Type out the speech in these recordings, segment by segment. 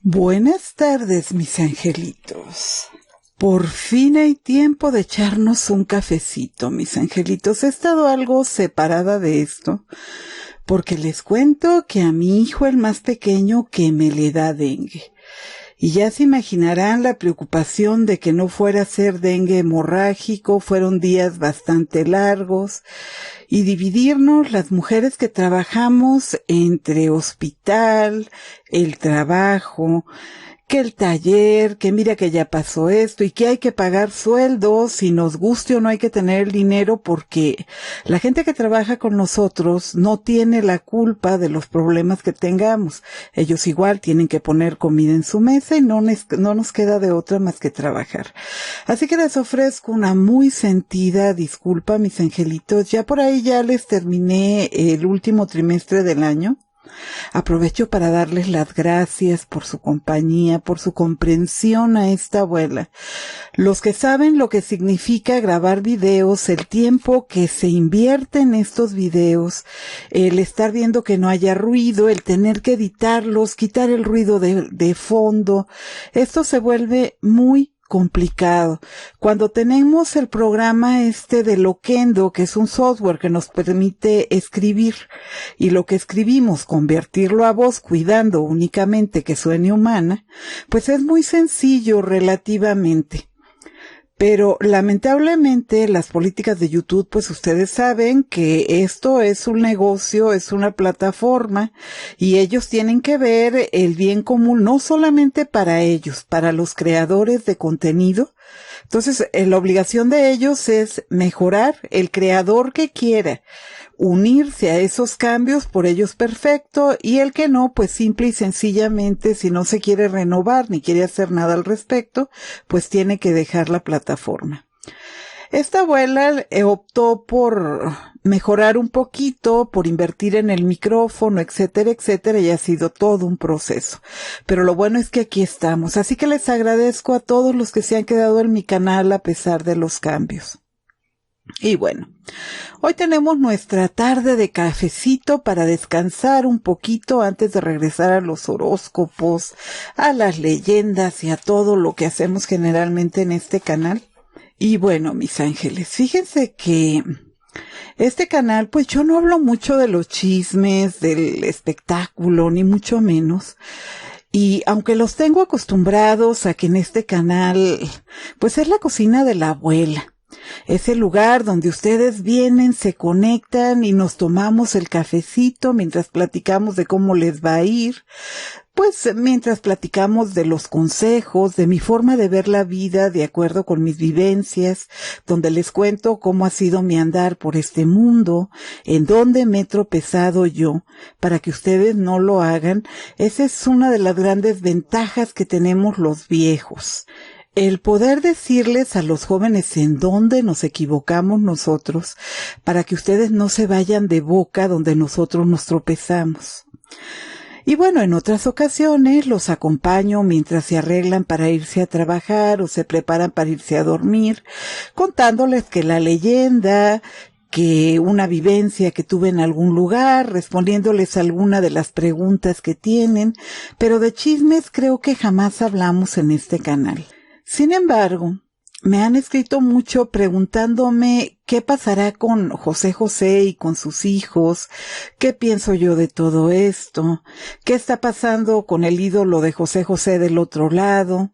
Buenas tardes, mis angelitos. Por fin hay tiempo de echarnos un cafecito, mis angelitos. He estado algo separada de esto, porque les cuento que a mi hijo, el más pequeño, que me le da dengue. Y ya se imaginarán la preocupación de que no fuera a ser dengue hemorrágico. Fueron días bastante largos. Y dividirnos las mujeres que trabajamos entre hospital, el trabajo, que el taller, que mira que ya pasó esto y que hay que pagar sueldos, si nos guste o no hay que tener el dinero, porque la gente que trabaja con nosotros no tiene la culpa de los problemas que tengamos. Ellos igual tienen que poner comida en su mesa y no nos queda de otra más que trabajar. Así que les ofrezco una muy sentida disculpa, mis angelitos. Ya por ahí ya les terminé el último trimestre del año. Aprovecho para darles las gracias por su compañía, por su comprensión a esta abuela. Los que saben lo que significa grabar videos, el tiempo que se invierte en estos videos, el estar viendo que no haya ruido, el tener que editarlos, quitar el ruido de fondo, esto se vuelve muy complicado. Cuando tenemos el programa de Loquendo, que es un software que nos permite escribir, y lo que escribimos convertirlo a voz cuidando únicamente que suene humana, pues es muy sencillo relativamente. Pero lamentablemente las políticas de YouTube, pues ustedes saben que esto es un negocio, es una plataforma y ellos tienen que ver el bien común, no solamente para ellos, para los creadores de contenido. Entonces, la obligación de ellos es mejorar. El creador que quiera unirse a esos cambios, por ellos perfecto, y el que no, pues simple y sencillamente, si no se quiere renovar ni quiere hacer nada al respecto, pues tiene que dejar la plataforma. Esta abuela optó por mejorar un poquito, por invertir en el micrófono, etcétera, etcétera, y ha sido todo un proceso. Pero lo bueno es que aquí estamos, así que les agradezco a todos los que se han quedado en mi canal a pesar de los cambios. Y bueno, hoy tenemos nuestra tarde de cafecito para descansar un poquito antes de regresar a los horóscopos, a las leyendas y a todo lo que hacemos generalmente en este canal. Y bueno, mis ángeles, fíjense que este canal, pues yo no hablo mucho de los chismes, del espectáculo, ni mucho menos. Y aunque los tengo acostumbrados a que en este canal, pues es la cocina de la abuela. Es el lugar donde ustedes vienen, se conectan y nos tomamos el cafecito mientras platicamos de cómo les va a ir. Pues mientras platicamos de los consejos, de mi forma de ver la vida de acuerdo con mis vivencias, donde les cuento cómo ha sido mi andar por este mundo, en dónde me he tropezado yo, para que ustedes no lo hagan. Esa es una de las grandes ventajas que tenemos los viejos. El poder decirles a los jóvenes en dónde nos equivocamos nosotros, para que ustedes no se vayan de boca donde nosotros nos tropezamos. Y bueno, en otras ocasiones los acompaño mientras se arreglan para irse a trabajar o se preparan para irse a dormir, contándoles que la leyenda, que una vivencia que tuve en algún lugar, respondiéndoles alguna de las preguntas que tienen, pero de chismes creo que jamás hablamos en este canal. Sin embargo, me han escrito mucho preguntándome qué pasará con José José y con sus hijos, qué pienso yo de todo esto, qué está pasando con el ídolo de José José del otro lado.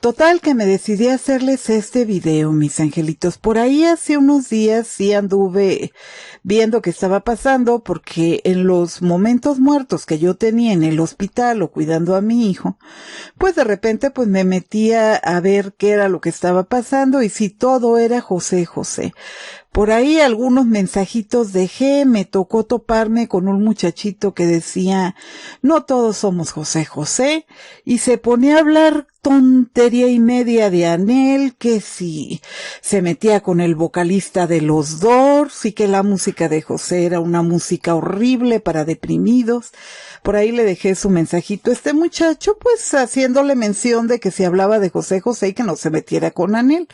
Total que me decidí a hacerles este video, mis angelitos. Por ahí hace unos días sí anduve viendo qué estaba pasando, porque en los momentos muertos que yo tenía en el hospital o cuidando a mi hijo, pues de repente pues me metía a ver qué era lo que estaba pasando y si todo era José José. Por ahí algunos mensajitos dejé, me tocó toparme con un muchachito que decía, no todos somos José José, y se ponía a hablar tontería y media de Anel, que si se metía con el vocalista de los Doors y que la música de José era una música horrible para deprimidos. Por ahí le dejé su mensajito a este muchacho, pues haciéndole mención de que se hablaba de José José y que no se metiera con Anel,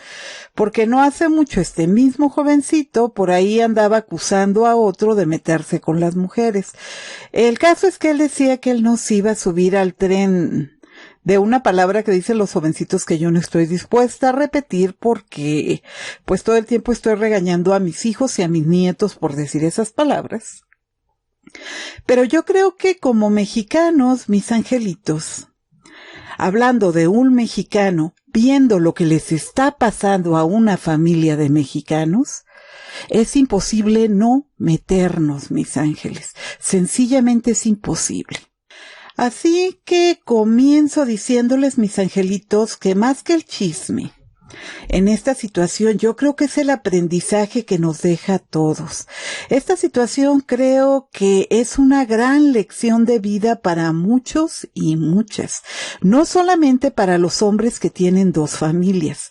porque no hace mucho este mismo jovencito por ahí andaba acusando a otro de meterse con las mujeres. El caso es que él decía que él no se iba a subir al tren de una palabra que dicen los jovencitos que yo no estoy dispuesta a repetir porque pues todo el tiempo estoy regañando a mis hijos y a mis nietos por decir esas palabras. Pero yo creo que como mexicanos, mis angelitos, hablando de un mexicano, viendo lo que les está pasando a una familia de mexicanos, es imposible no meternos, mis ángeles. Sencillamente es imposible. Así que comienzo diciéndoles, mis angelitos, que más que el chisme, en esta situación yo creo que es el aprendizaje que nos deja a todos. Esta situación creo que es una gran lección de vida para muchos y muchas. No solamente para los hombres que tienen dos familias,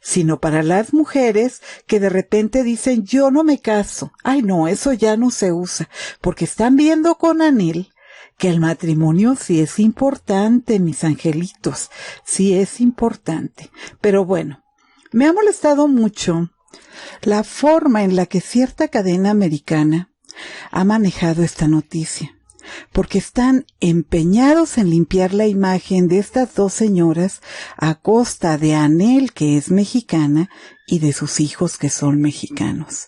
sino para las mujeres que de repente dicen yo no me caso. Ay no, eso ya no se usa, porque están viendo con anhel que el matrimonio sí es importante, mis angelitos, sí es importante. Pero bueno, me ha molestado mucho la forma en la que cierta cadena americana ha manejado esta noticia, porque están empeñados en limpiar la imagen de estas dos señoras a costa de Anel, que es mexicana, y de sus hijos que son mexicanos.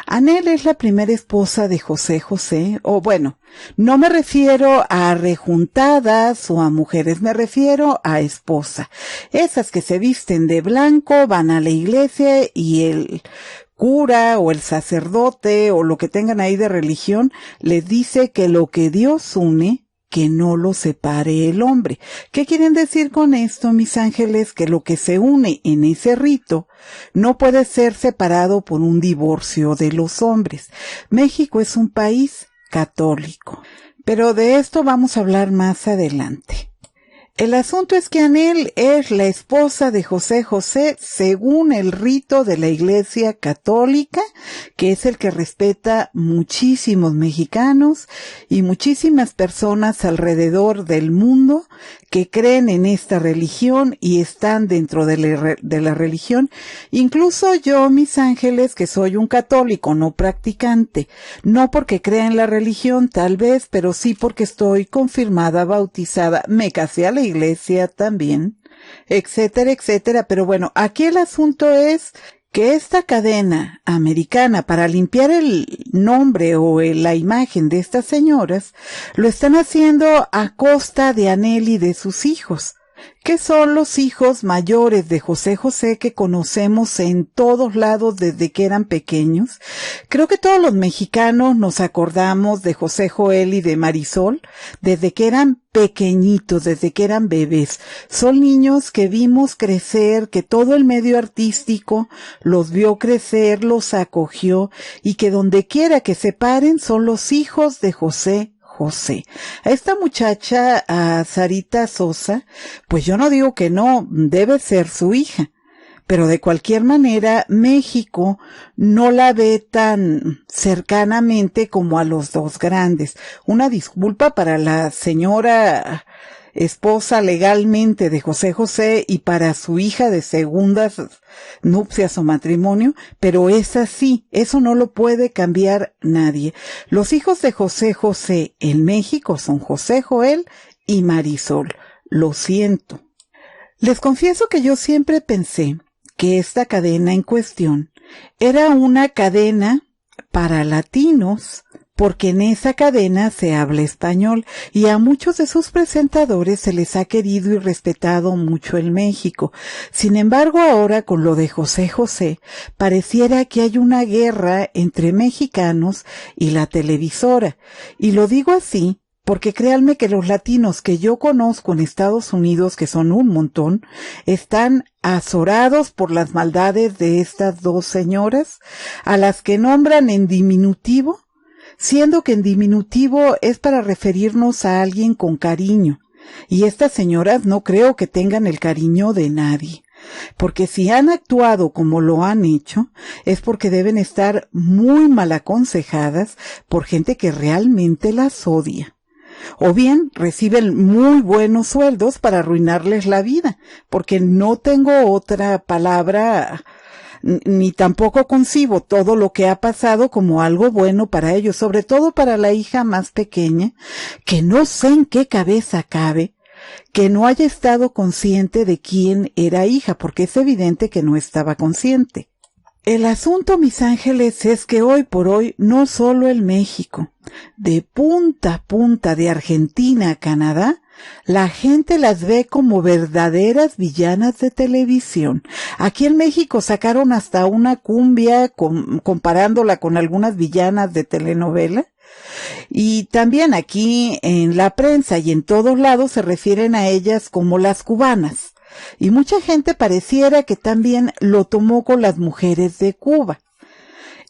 Anel es la primera esposa de José José, o bueno, no me refiero a rejuntadas o a mujeres, me refiero a esposa. Esas que se visten de blanco, van a la iglesia y el cura o el sacerdote o lo que tengan ahí de religión les dice que lo que Dios une, que no lo separe el hombre. ¿Qué quieren decir con esto, mis ángeles? Que lo que se une en ese rito no puede ser separado por un divorcio de los hombres. México es un país católico, pero de esto vamos a hablar más adelante. El asunto es que Anel es la esposa de José José según el rito de la Iglesia Católica, que es el que respeta muchísimos mexicanos y muchísimas personas alrededor del mundo que creen en esta religión y están dentro de la religión. Incluso yo, mis ángeles, que soy un católico no practicante, no porque crea en la religión tal vez, pero sí porque estoy confirmada, bautizada, me casé a la iglesia también, etcétera, etcétera. Pero bueno, aquí el asunto es que esta cadena americana, para limpiar el nombre o la imagen de estas señoras, lo están haciendo a costa de Anel y de sus hijos, que son los hijos mayores de José José que conocemos en todos lados desde que eran pequeños. Creo que todos los mexicanos nos acordamos de José Joel y de Marisol desde que eran pequeñitos, desde que eran bebés. Son niños que vimos crecer, que todo el medio artístico los vio crecer, los acogió y que donde quiera que se paren son los hijos de José José. A esta muchacha, a Sarita Sosa, pues yo no digo que no, debe ser su hija, pero de cualquier manera México no la ve tan cercanamente como a los dos grandes. Una disculpa para la señora esposa legalmente de José José y para su hija de segundas nupcias o matrimonio, pero es así, eso no lo puede cambiar nadie. Los hijos de José José en México son José Joel y Marisol. Lo siento. Les confieso que yo siempre pensé que esta cadena en cuestión era una cadena para latinos, porque en esa cadena se habla español y a muchos de sus presentadores se les ha querido y respetado mucho en México. Sin embargo, ahora con lo de José José, pareciera que hay una guerra entre mexicanos y la televisora. Y lo digo así porque créanme que los latinos que yo conozco en Estados Unidos, que son un montón, están azorados por las maldades de estas dos señoras, a las que nombran en diminutivo, siendo que en diminutivo es para referirnos a alguien con cariño, y estas señoras no creo que tengan el cariño de nadie, porque si han actuado como lo han hecho, es porque deben estar muy mal aconsejadas por gente que realmente las odia. O bien reciben muy buenos sueldos para arruinarles la vida, porque no tengo otra palabra, ni tampoco concibo todo lo que ha pasado como algo bueno para ellos, sobre todo para la hija más pequeña, que no sé en qué cabeza cabe que no haya estado consciente de quién era hija, porque es evidente que no estaba consciente. El asunto, mis ángeles, es que hoy por hoy, no solo en México, de punta a punta, de Argentina a Canadá, la gente las ve como verdaderas villanas de televisión. Aquí en México sacaron hasta una cumbia comparándola con algunas villanas de telenovela. Y también aquí en la prensa y en todos lados se refieren a ellas como las cubanas. Y mucha gente pareciera que también lo tomó con las mujeres de Cuba.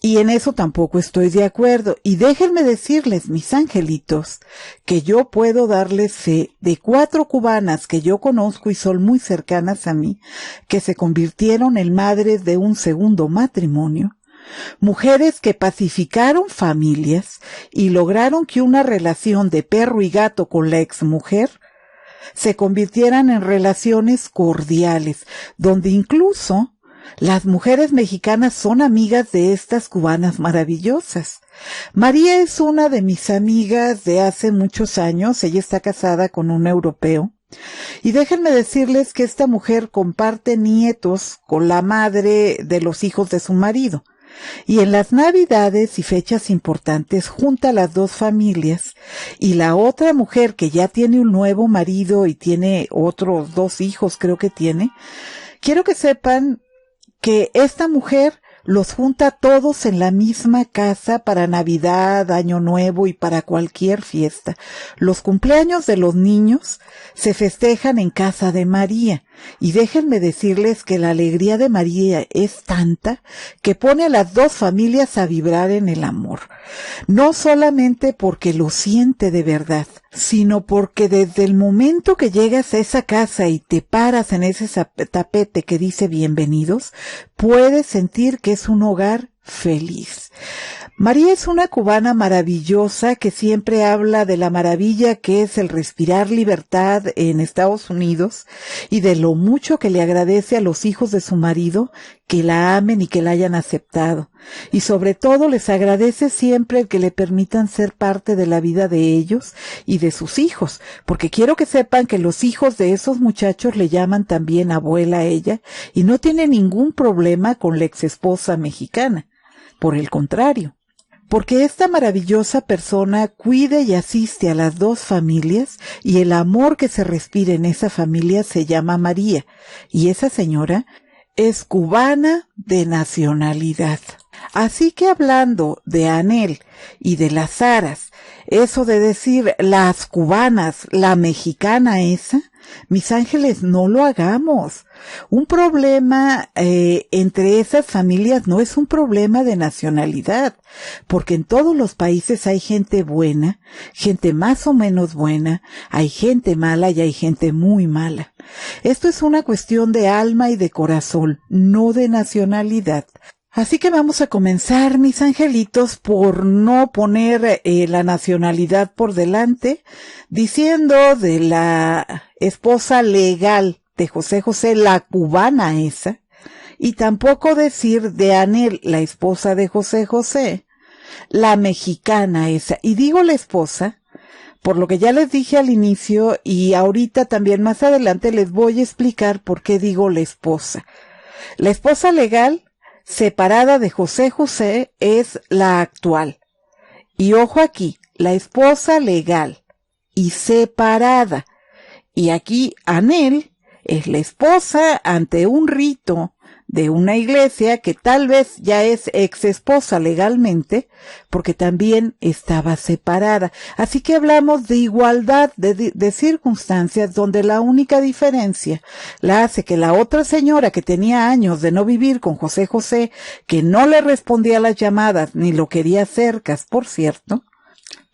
Y en eso tampoco estoy de acuerdo. Y déjenme decirles, mis angelitos, que yo puedo darles fe de 4 cubanas que yo conozco y son muy cercanas a mí, que se convirtieron en madres de un segundo matrimonio. Mujeres que pacificaron familias y lograron que una relación de perro y gato con la exmujer se convirtieran en relaciones cordiales, donde incluso las mujeres mexicanas son amigas de estas cubanas maravillosas. María es una de mis amigas de hace muchos años, ella está casada con un europeo, y déjenme decirles que esta mujer comparte nietos con la madre de los hijos de su marido. Y en las Navidades y fechas importantes junta a las 2 familias, y la otra mujer que ya tiene un nuevo marido y tiene otros 2 hijos, creo que tiene, quiero que sepan que esta mujer los junta todos en la misma casa para Navidad, Año Nuevo y para cualquier fiesta. Los cumpleaños de los niños se festejan en casa de María. Y déjenme decirles que la alegría de María es tanta que pone a las 2 familias a vibrar en el amor. No solamente porque lo siente de verdad, sino porque desde el momento que llegas a esa casa y te paras en ese tapete que dice bienvenidos, puedes sentir que es un hogar feliz. María es una cubana maravillosa que siempre habla de la maravilla que es el respirar libertad en Estados Unidos y de lo mucho que le agradece a los hijos de su marido que la amen y que la hayan aceptado. Y sobre todo les agradece siempre el que le permitan ser parte de la vida de ellos y de sus hijos, porque quiero que sepan que los hijos de esos muchachos le llaman también abuela a ella y no tiene ningún problema con la exesposa mexicana. Por el contrario, porque esta maravillosa persona cuide y asiste a las 2 familias y el amor que se respira en esa familia se llama María, y esa señora es cubana de nacionalidad. Así que hablando de Anel y de las Saras, eso de decir las cubanas, la mexicana esa, mis ángeles, no lo hagamos. Un problema entre esas familias no es un problema de nacionalidad, porque en todos los países hay gente buena, gente más o menos buena, hay gente mala y hay gente muy mala. Esto es una cuestión de alma y de corazón, no de nacionalidad. Así que vamos a comenzar, mis angelitos, por no poner la nacionalidad por delante, diciendo de la esposa legal de José José, la cubana esa, y tampoco decir de Anel, la esposa de José José, la mexicana esa. Y digo la esposa, por lo que ya les dije al inicio, y ahorita también más adelante les voy a explicar por qué digo la esposa. La esposa legal separada de José José es la actual. Y ojo aquí, la esposa legal y separada. Y aquí Anel es la esposa ante un rito de una iglesia que tal vez ya es ex esposa legalmente, porque también estaba separada. Así que hablamos de igualdad de circunstancias donde la única diferencia la hace que la otra señora que tenía años de no vivir con José José, que no le respondía a las llamadas ni lo quería cerca, por cierto,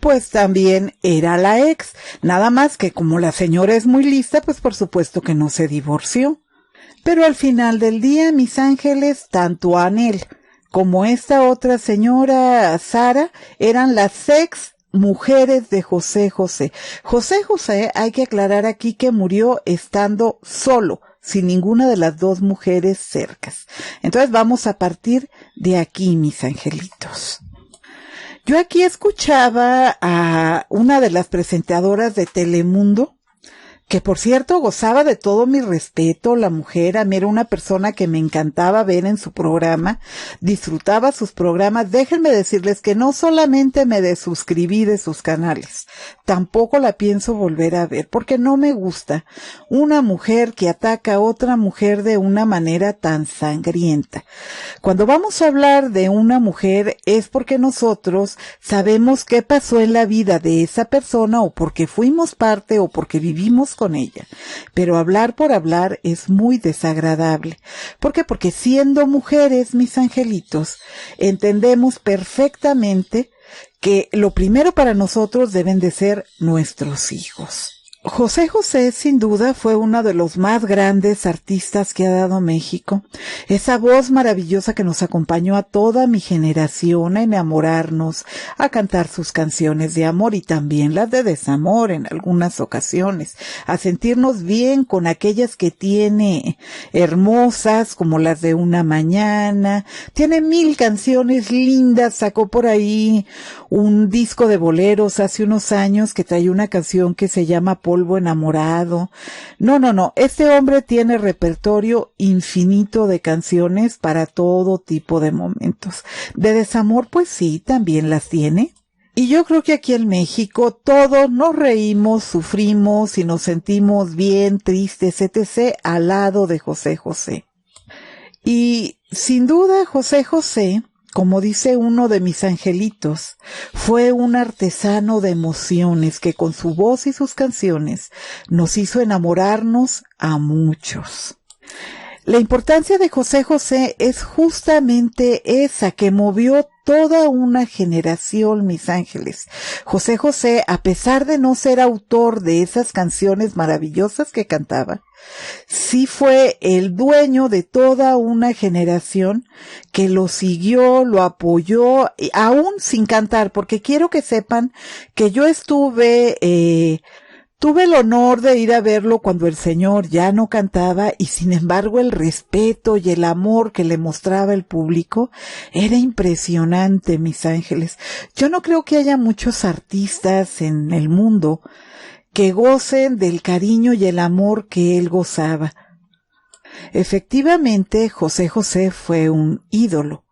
pues también era la ex. Nada más que como la señora es muy lista, pues por supuesto que no se divorció. Pero al final del día, mis ángeles, tanto Anel como esta otra señora Sara eran las ex mujeres de José José. José José, hay que aclarar aquí que murió estando solo, sin ninguna de las 2 mujeres cercas. Entonces vamos a partir de aquí, mis angelitos. Yo aquí escuchaba a una de las presentadoras de Telemundo que por cierto gozaba de todo mi respeto, la mujer, a mí era una persona que me encantaba ver en su programa, disfrutaba sus programas. Déjenme decirles que no solamente me desuscribí de sus canales, tampoco la pienso volver a ver, porque no me gusta una mujer que ataca a otra mujer de una manera tan sangrienta. Cuando vamos a hablar de una mujer es porque nosotros sabemos qué pasó en la vida de esa persona, o porque fuimos parte, o porque vivimos con ella, pero hablar por hablar es muy desagradable. ¿Por qué? Porque siendo mujeres, mis angelitos, entendemos perfectamente que lo primero para nosotros deben de ser nuestros hijos. José José sin duda fue uno de los más grandes artistas que ha dado México. Esa voz maravillosa que nos acompañó a toda mi generación a enamorarnos, a cantar sus canciones de amor y también las de desamor en algunas ocasiones, a sentirnos bien con aquellas que tiene hermosas como las de Una Mañana. Tiene 1000 canciones lindas, sacó por ahí un disco de boleros hace unos años que trae una canción que se llama Polvo Enamorado. No, este hombre tiene repertorio infinito de canciones para todo tipo de momentos. De desamor, pues sí, también las tiene. Y yo creo que aquí en México todos nos reímos, sufrimos y nos sentimos bien, tristes, etc. al lado de José José. Y sin duda José José, como dice uno de mis angelitos, fue un artesano de emociones que con su voz y sus canciones nos hizo enamorarnos a muchos. La importancia de José José es justamente esa, que movió toda una generación, mis ángeles. José José, a pesar de no ser autor de esas canciones maravillosas que cantaba, sí fue el dueño de toda una generación que lo siguió, lo apoyó, aún sin cantar, porque quiero que sepan que yo tuve el honor de ir a verlo cuando el señor ya no cantaba, y sin embargo el respeto y el amor que le mostraba el público era impresionante, mis ángeles. Yo no creo que haya muchos artistas en el mundo que gocen del cariño y el amor que él gozaba. Efectivamente, José José fue un ídolo,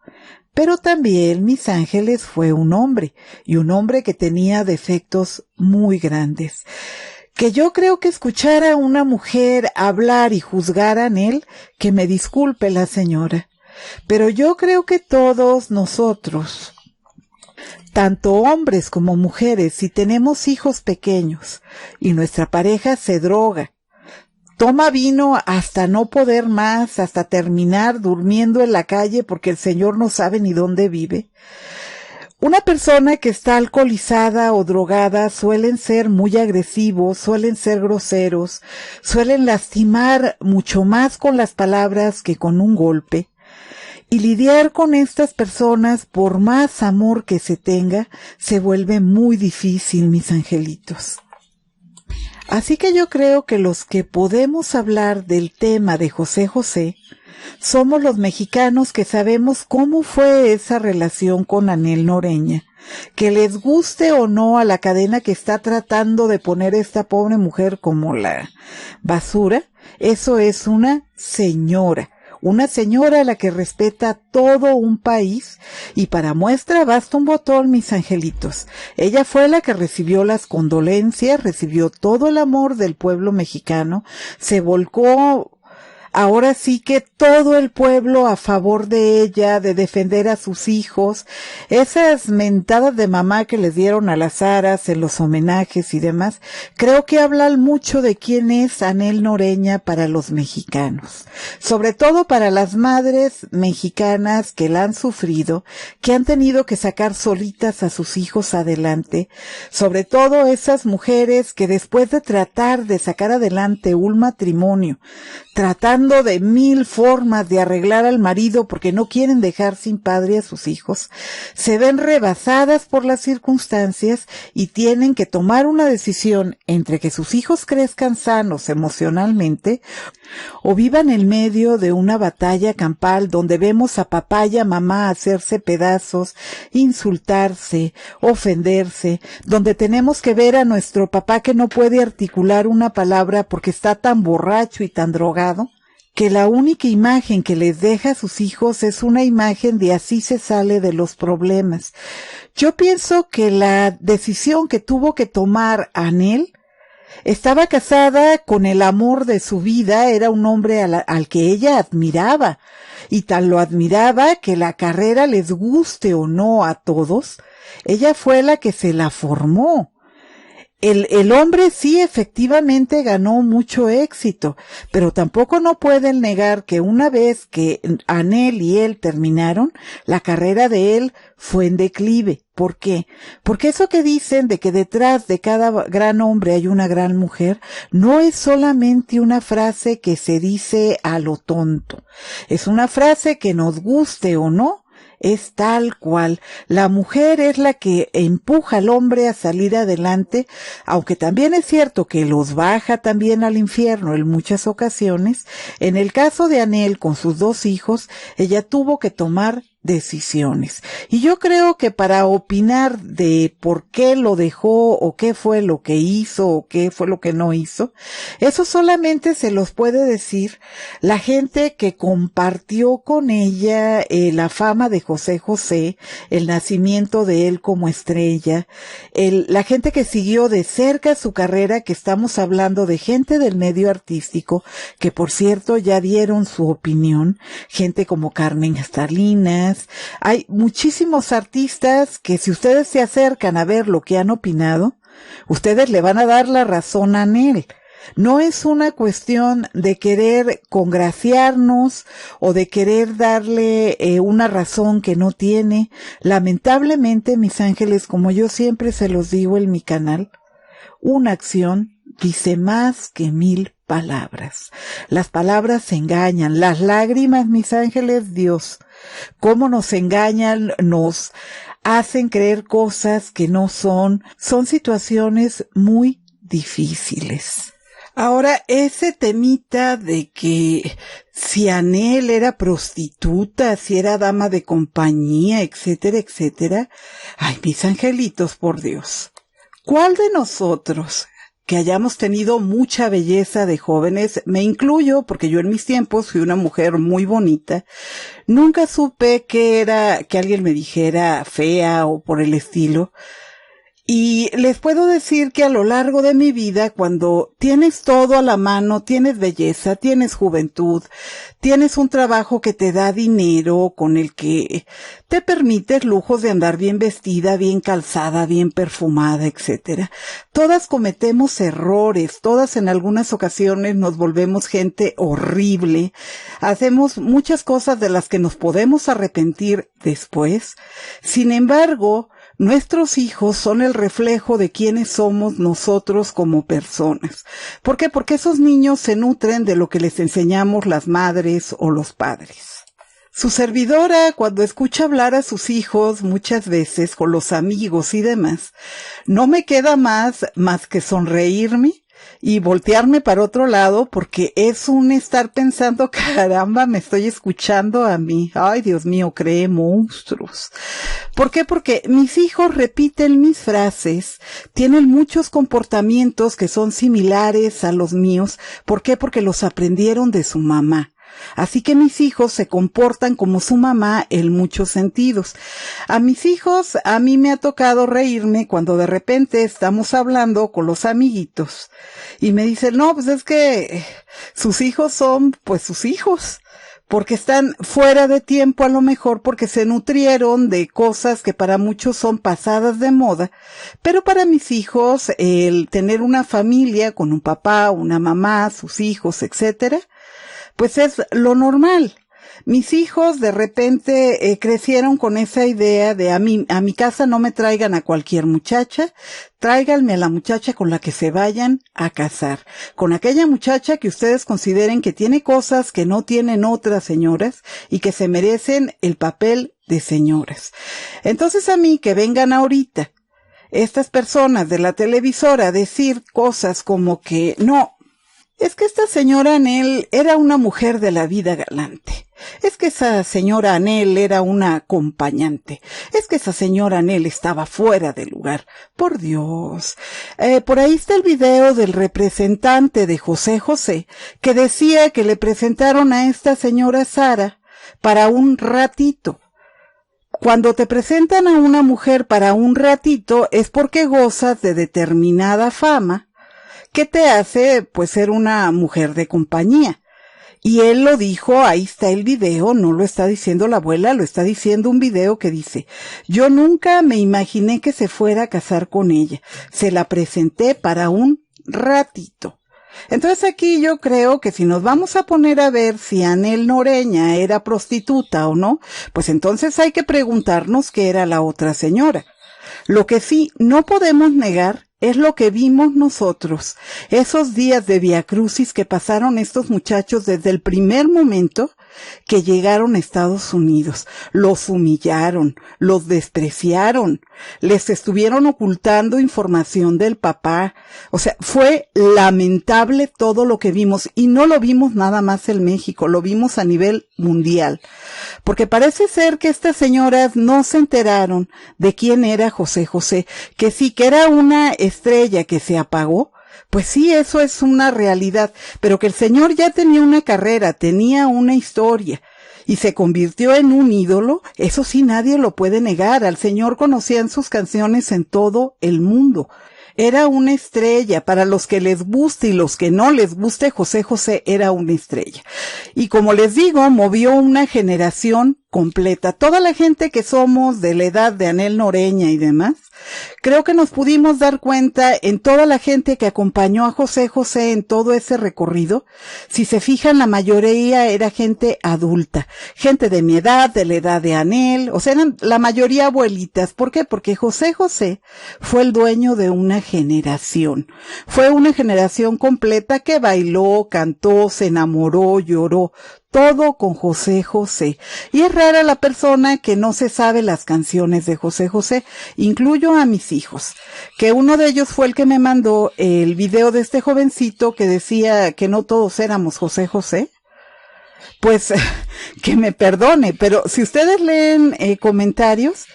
pero también, mis ángeles, fue un hombre, y un hombre que tenía defectos muy grandes. Que yo creo que escuchar a una mujer hablar y juzgar en él, que me disculpe la señora, pero yo creo que todos nosotros, tanto hombres como mujeres, si tenemos hijos pequeños y nuestra pareja se droga, toma vino hasta no poder más, hasta terminar durmiendo en la calle porque el señor no sabe ni dónde vive. Una persona que está alcoholizada o drogada suelen ser muy agresivos, suelen ser groseros, suelen lastimar mucho más con las palabras que con un golpe. Y lidiar con estas personas, por más amor que se tenga, se vuelve muy difícil, mis angelitos. Así que yo creo que los que podemos hablar del tema de José José somos los mexicanos que sabemos cómo fue esa relación con Anel Noreña. Que les guste o no a la cadena que está tratando de poner a esta pobre mujer como la basura, eso es una señora a la que respeta todo un país, y para muestra basta un botón, mis angelitos. Ella fue la que recibió las condolencias, recibió todo el amor del pueblo mexicano, se volcó ahora sí que todo el pueblo a favor de ella, de defender a sus hijos. Esas mentadas de mamá que les dieron a las aras en los homenajes y demás, creo que hablan mucho de quién es Anel Noreña para los mexicanos, sobre todo para las madres mexicanas que la han sufrido, que han tenido que sacar solitas a sus hijos adelante, sobre todo esas mujeres que después de tratar de sacar adelante un matrimonio, tratando tratando de 1000 formas de arreglar al marido porque no quieren dejar sin padre a sus hijos, se ven rebasadas por las circunstancias y tienen que tomar una decisión entre que sus hijos crezcan sanos emocionalmente o vivan en medio de una batalla campal donde vemos a papá y a mamá hacerse pedazos, insultarse, ofenderse, donde tenemos que ver a nuestro papá que no puede articular una palabra porque está tan borracho y tan drogado, que la única imagen que les deja a sus hijos es una imagen de así se sale de los problemas. Yo pienso que la decisión que tuvo que tomar Anel, estaba casada con el amor de su vida, era un hombre al que ella admiraba, y tan lo admiraba que la carrera, les guste o no a todos, ella fue la que se la formó. El hombre sí efectivamente ganó mucho éxito, pero tampoco no pueden negar que una vez que Anel y él terminaron, la carrera de él fue en declive. ¿Por qué? Porque eso que dicen de que detrás de cada gran hombre hay una gran mujer, no es solamente una frase que se dice a lo tonto. Es una frase que nos guste o no, es tal cual. La mujer es la que empuja al hombre a salir adelante, aunque también es cierto que los baja también al infierno en muchas ocasiones. En el caso de Anel con sus 2 hijos, ella tuvo que tomar decisiones. Y yo creo que para opinar de por qué lo dejó o qué fue lo que hizo o qué fue lo que no hizo, eso solamente se los puede decir la gente que compartió con ella la fama de José José, el nacimiento de él como estrella, la gente que siguió de cerca su carrera, que estamos hablando de gente del medio artístico, que por cierto ya dieron su opinión, gente como Carmen Salinas. Hay muchísimos artistas que si ustedes se acercan a ver lo que han opinado, ustedes le van a dar la razón a Anel. No es una cuestión de querer congraciarnos o de querer darle una razón que no tiene. Lamentablemente, mis ángeles, como yo siempre se los digo en mi canal, una acción dice más que 1000 palabras. Las palabras engañan, las lágrimas, mis ángeles, Dios, cómo nos engañan, nos hacen creer cosas que no son situaciones muy difíciles. Ahora, ese temita de que si Anel era prostituta, si era dama de compañía, etcétera, etcétera, ay, mis angelitos, por Dios, ¿cuál de nosotros que hayamos tenido mucha belleza de jóvenes, me incluyo porque yo en mis tiempos fui una mujer muy bonita, nunca supe que alguien me dijera fea o por el estilo? Y les puedo decir que a lo largo de mi vida, cuando tienes todo a la mano, tienes belleza, tienes juventud, tienes un trabajo que te da dinero, con el que te permites lujos de andar bien vestida, bien calzada, bien perfumada, etcétera. Todas cometemos errores, todas en algunas ocasiones nos volvemos gente horrible, hacemos muchas cosas de las que nos podemos arrepentir después. Sin embargo, nuestros hijos son el reflejo de quiénes somos nosotros como personas. ¿Por qué? Porque esos niños se nutren de lo que les enseñamos las madres o los padres. Su servidora, cuando escucha hablar a sus hijos muchas veces con los amigos y demás, no me queda más que sonreírme y voltearme para otro lado, porque es un estar pensando, caramba, me estoy escuchando a mí. Ay, Dios mío, creé monstruos. ¿Por qué? Porque mis hijos repiten mis frases, tienen muchos comportamientos que son similares a los míos. ¿Por qué? Porque los aprendieron de su mamá. Así que mis hijos se comportan como su mamá en muchos sentidos. A mis hijos, a mí me ha tocado reírme cuando de repente estamos hablando con los amiguitos y me dicen, no, pues es que sus hijos son, pues sus hijos, porque están fuera de tiempo a lo mejor, porque se nutrieron de cosas que para muchos son pasadas de moda, pero para mis hijos el tener una familia con un papá, una mamá, sus hijos, etcétera, pues es lo normal. Mis hijos de repente crecieron con esa idea de a mi casa no me traigan a cualquier muchacha, tráiganme a la muchacha con la que se vayan a casar, con aquella muchacha que ustedes consideren que tiene cosas que no tienen otras señoras y que se merecen el papel de señoras. Entonces a mí que vengan ahorita estas personas de la televisora a decir cosas como que no, es que esta señora Anel era una mujer de la vida galante. Es que esa señora Anel era una acompañante. Es que esa señora Anel estaba fuera de lugar. Por Dios. Por ahí está el video del representante de José José que decía que le presentaron a esta señora Sara para un ratito. Cuando te presentan a una mujer para un ratito es porque gozas de determinada fama que te hace, pues, ser una mujer de compañía. Y él lo dijo, ahí está el video, no lo está diciendo la abuela, lo está diciendo un video que dice, yo nunca me imaginé que se fuera a casar con ella, se la presenté para un ratito. Entonces aquí yo creo que si nos vamos a poner a ver si Anel Noreña era prostituta o no, pues entonces hay que preguntarnos qué era la otra señora. Lo que sí no podemos negar es lo que vimos nosotros, esos días de viacrucis que pasaron estos muchachos desde el primer momento que llegaron a Estados Unidos. Los humillaron, los despreciaron, les estuvieron ocultando información del papá. O sea, fue lamentable todo lo que vimos, y no lo vimos nada más en México, lo vimos a nivel mundial. Porque parece ser que estas señoras no se enteraron de quién era José José, que sí, que era una estrella que se apagó. Pues sí, eso es una realidad, pero que el señor ya tenía una carrera, tenía una historia y se convirtió en un ídolo, eso sí nadie lo puede negar. Al señor conocían sus canciones en todo el mundo. Era una estrella, para los que les guste y los que no les guste, José José era una estrella. Y como les digo, movió una generación completa. Toda la gente que somos de la edad de Anel Noreña y demás, creo que nos pudimos dar cuenta en toda la gente que acompañó a José José en todo ese recorrido. Si se fijan, la mayoría era gente adulta, gente de mi edad, de la edad de Anel, o sea, eran la mayoría abuelitas. ¿Por qué? Porque José José fue el dueño de una generación. Fue una generación completa que bailó, cantó, se enamoró, lloró. Todo con José José. Y es rara la persona que no se sabe las canciones de José José. Incluyo a mis hijos, que uno de ellos fue el que me mandó el video de este jovencito que decía que no todos éramos José José. Pues, que me perdone, pero si ustedes leen comentarios,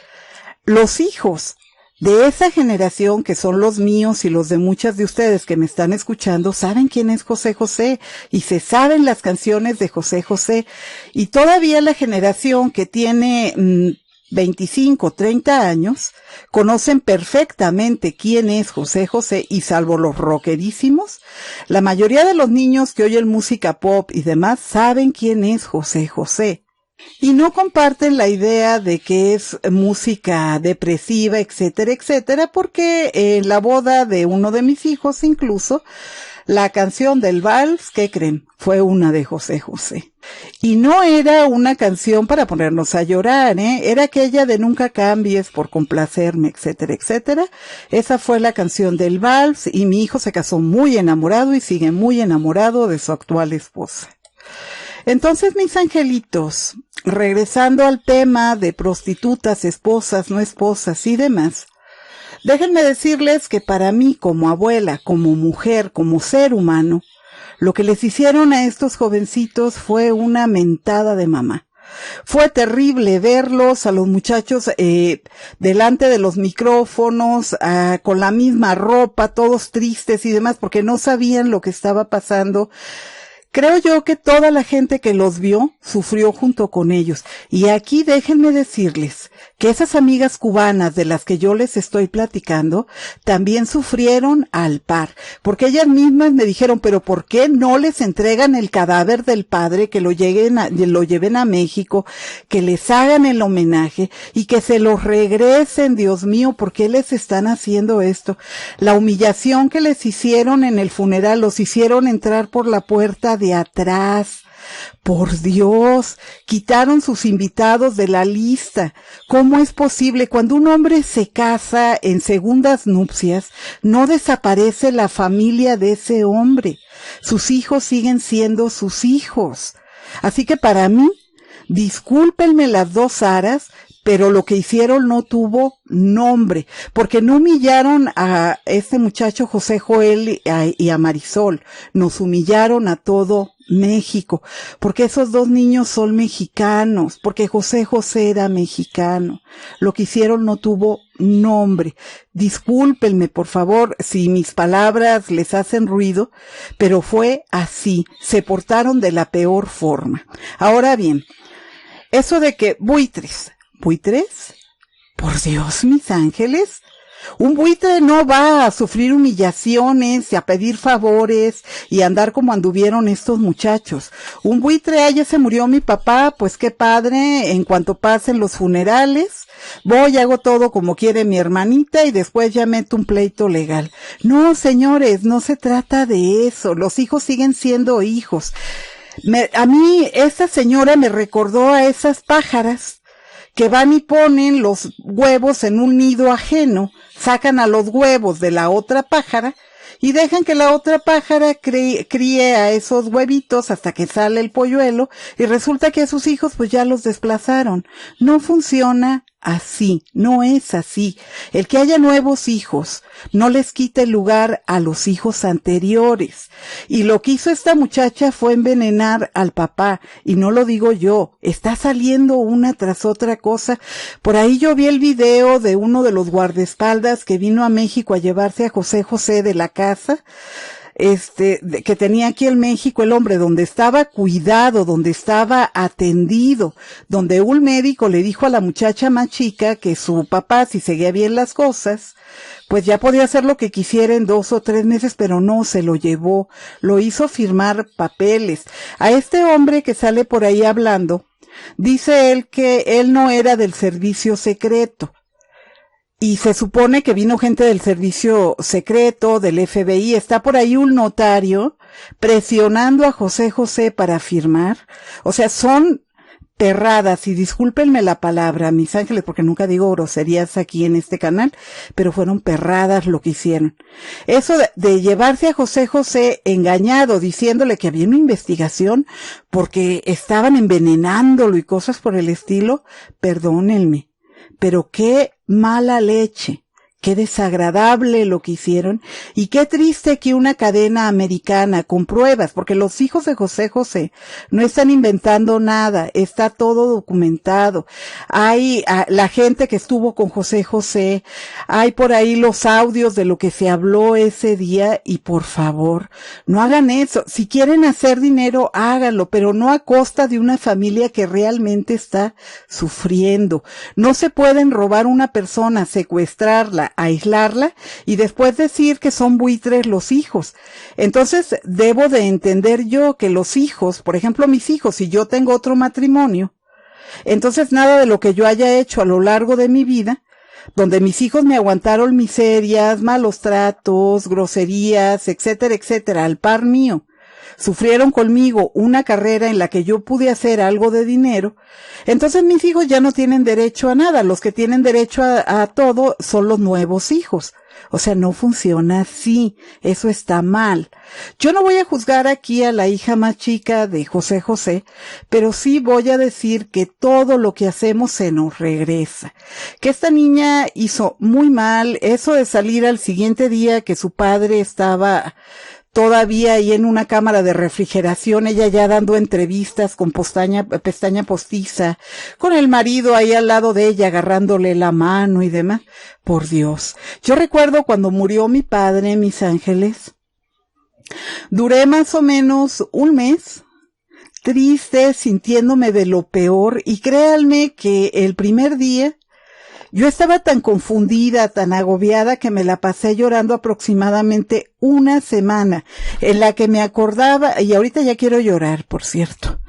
los hijos de esa generación, que son los míos y los de muchas de ustedes que me están escuchando, saben quién es José José y se saben las canciones de José José. Y todavía la generación que tiene 25, 30 años, conocen perfectamente quién es José José, y salvo los rockerísimos, la mayoría de los niños que oyen música pop y demás saben quién es José José. Y no comparten la idea de que es música depresiva, etcétera, etcétera, porque en la boda de uno de mis hijos incluso, la canción del vals, ¿qué creen? Fue una de José José. Y no era una canción para ponernos a llorar, era aquella de nunca cambies por complacerme, etcétera, etcétera. Esa fue la canción del vals, y mi hijo se casó muy enamorado y sigue muy enamorado de su actual esposa. Entonces, mis angelitos, regresando al tema de prostitutas, esposas, no esposas y demás, déjenme decirles que para mí, como abuela, como mujer, como ser humano, lo que les hicieron a estos jovencitos fue una mentada de mamá. Fue terrible verlos, a los muchachos delante de los micrófonos, con la misma ropa, todos tristes y demás, porque no sabían lo que estaba pasando. Creo yo que toda la gente que los vio sufrió junto con ellos. Y aquí déjenme decirles que esas amigas cubanas de las que yo les estoy platicando también sufrieron al par, porque ellas mismas me dijeron, pero ¿por qué no les entregan el cadáver del padre, que lo lleven a México, que les hagan el homenaje y que se los regresen? Dios mío, ¿por qué les están haciendo esto? La humillación que les hicieron en el funeral, los hicieron entrar por la puerta de atrás. Por Dios, quitaron sus invitados de la lista. ¿Cómo es posible? Cuando un hombre se casa en segundas nupcias, no desaparece la familia de ese hombre. Sus hijos siguen siendo sus hijos. Así que para mí, discúlpenme las dos Saras, pero lo que hicieron no tuvo nombre, porque no humillaron a este muchacho José Joel y a Marisol, nos humillaron a todo México, porque esos dos niños son mexicanos, porque José José era mexicano. Lo que hicieron no tuvo nombre. Discúlpenme, por favor, si mis palabras les hacen ruido, pero fue así, se portaron de la peor forma. Ahora bien, eso de que buitres, por Dios, mis ángeles, un buitre no va a sufrir humillaciones y a pedir favores y a andar como anduvieron estos muchachos. Un buitre, ya se murió mi papá, pues qué padre, en cuanto pasen los funerales, voy, hago todo como quiere mi hermanita y después ya meto un pleito legal. No, señores, no se trata de eso, los hijos siguen siendo hijos. A mí, esta señora me recordó a esas pájaras que van y ponen los huevos en un nido ajeno, sacan a los huevos de la otra pájara y dejan que la otra pájara críe a esos huevitos hasta que sale el polluelo y resulta que a sus hijos pues ya los desplazaron. No funciona así, no es así. El que haya nuevos hijos no les quita el lugar a los hijos anteriores. Y lo que hizo esta muchacha fue envenenar al papá, y no lo digo yo, está saliendo una tras otra cosa. Por ahí yo vi el video de uno de los guardaespaldas que vino a México a llevarse a José José de la casa, que tenía aquí en México el hombre, donde estaba cuidado, donde estaba atendido, donde un médico le dijo a la muchacha más chica que su papá, si seguía bien las cosas, pues ya podía hacer lo que quisiera en 2 o 3 meses, pero no, se lo llevó, lo hizo firmar papeles. A este hombre que sale por ahí hablando, dice él que él no era del servicio secreto. Y se supone que vino gente del servicio secreto, del FBI, está por ahí un notario presionando a José José para firmar. O sea, son perradas, y discúlpenme la palabra, mis ángeles, porque nunca digo groserías aquí en este canal, pero fueron perradas lo que hicieron. Eso de llevarse a José José engañado, diciéndole que había una investigación porque estaban envenenándolo y cosas por el estilo, perdónenme. Pero qué mala leche, qué desagradable lo que hicieron, y qué triste que una cadena americana con pruebas, porque los hijos de José José no están inventando nada, está todo documentado. Hay la gente que estuvo con José José, hay por ahí los audios de lo que se habló ese día, y por favor, no hagan eso. Si quieren hacer dinero, háganlo, pero no a costa de una familia que realmente está sufriendo. No se pueden robar una persona, secuestrarla, aislarla y después decir que son buitres los hijos. Entonces, debo de entender yo que los hijos, por ejemplo, mis hijos, si yo tengo otro matrimonio, entonces nada de lo que yo haya hecho a lo largo de mi vida, donde mis hijos me aguantaron miserias, malos tratos, groserías, etcétera, etcétera, al par mío, sufrieron conmigo una carrera en la que yo pude hacer algo de dinero, entonces mis hijos ya no tienen derecho a nada. Los que tienen derecho a todo son los nuevos hijos. O sea, no funciona así. Eso está mal. Yo no voy a juzgar aquí a la hija más chica de José José, pero sí voy a decir que todo lo que hacemos se nos regresa. Que esta niña hizo muy mal eso de salir al siguiente día que su padre estaba todavía ahí en una cámara de refrigeración, ella ya dando entrevistas con pestaña postiza, con el marido ahí al lado de ella agarrándole la mano y demás. Por Dios. Yo recuerdo cuando murió mi padre, mis ángeles, duré más o menos un mes triste, sintiéndome de lo peor, y créanme que el primer día yo estaba tan confundida, tan agobiada, que me la pasé llorando aproximadamente una semana, en la que me acordaba, y ahorita ya quiero llorar, por cierto,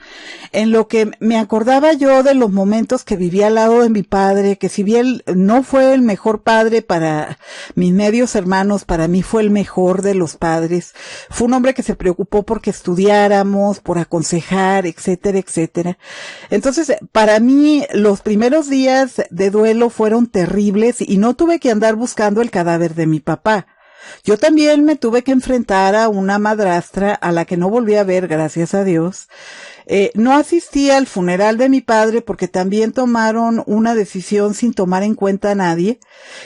en lo que me acordaba yo de los momentos que viví al lado de mi padre, que si bien no fue el mejor padre para mis medios hermanos, para mí fue el mejor de los padres. Fue un hombre que se preocupó porque estudiáramos, por aconsejar, etcétera, etcétera. Entonces, para mí, los primeros días de duelo fueron terribles y no tuve que andar buscando el cadáver de mi papá. Yo también me tuve que enfrentar a una madrastra a la que no volví a ver, gracias a Dios. No asistí al funeral de mi padre porque también tomaron una decisión sin tomar en cuenta a nadie,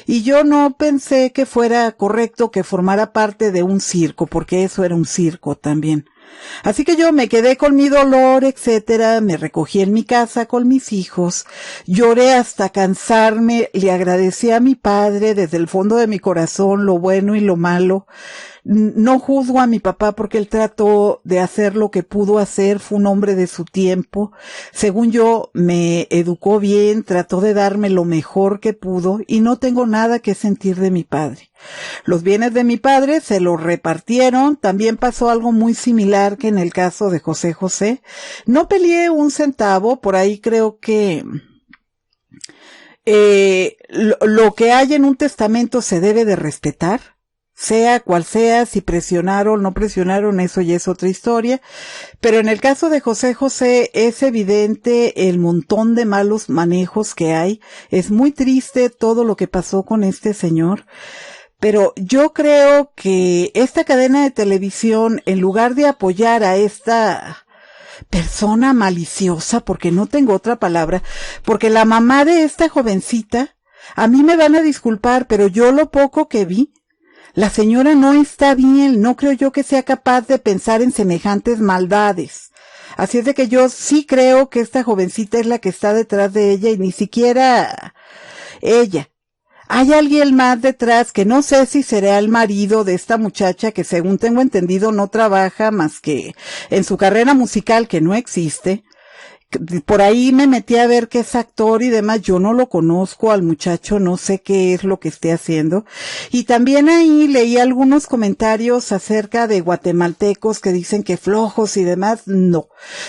y yo no pensé que fuera correcto que formara parte de un circo, porque eso era un circo también. Así que yo me quedé con mi dolor, etcétera, me recogí en mi casa con mis hijos, lloré hasta cansarme, le agradecí a mi padre desde el fondo de mi corazón lo bueno y lo malo. No juzgo a mi papá porque él trató de hacer lo que pudo hacer, fue un hombre de su tiempo. Según yo, me educó bien, trató de darme lo mejor que pudo y no tengo nada que sentir de mi padre. Los bienes de mi padre se los repartieron, también pasó algo muy similar que en el caso de José José. No peleé un centavo, por ahí creo que lo que hay en un testamento se debe de respetar. Sea cual sea, si presionaron o no presionaron, eso ya es otra historia. Pero en el caso de José José es evidente el montón de malos manejos que hay. Es muy triste todo lo que pasó con este señor. Pero yo creo que esta cadena de televisión, en lugar de apoyar a esta persona maliciosa, porque no tengo otra palabra, porque la mamá de esta jovencita, a mí me van a disculpar, pero yo lo poco que vi, la señora no está bien, no creo yo que sea capaz de pensar en semejantes maldades. Así es de que yo sí creo que esta jovencita es la que está detrás de ella y ni siquiera ella. Hay alguien más detrás que no sé si será el marido de esta muchacha que según tengo entendido no trabaja más que en su carrera musical que no existe. Por ahí me metí a ver que es actor y demás, yo no lo conozco al muchacho, no sé qué es lo que esté haciendo. Y también ahí leí algunos comentarios acerca de guatemaltecos que dicen que flojos y demás. No.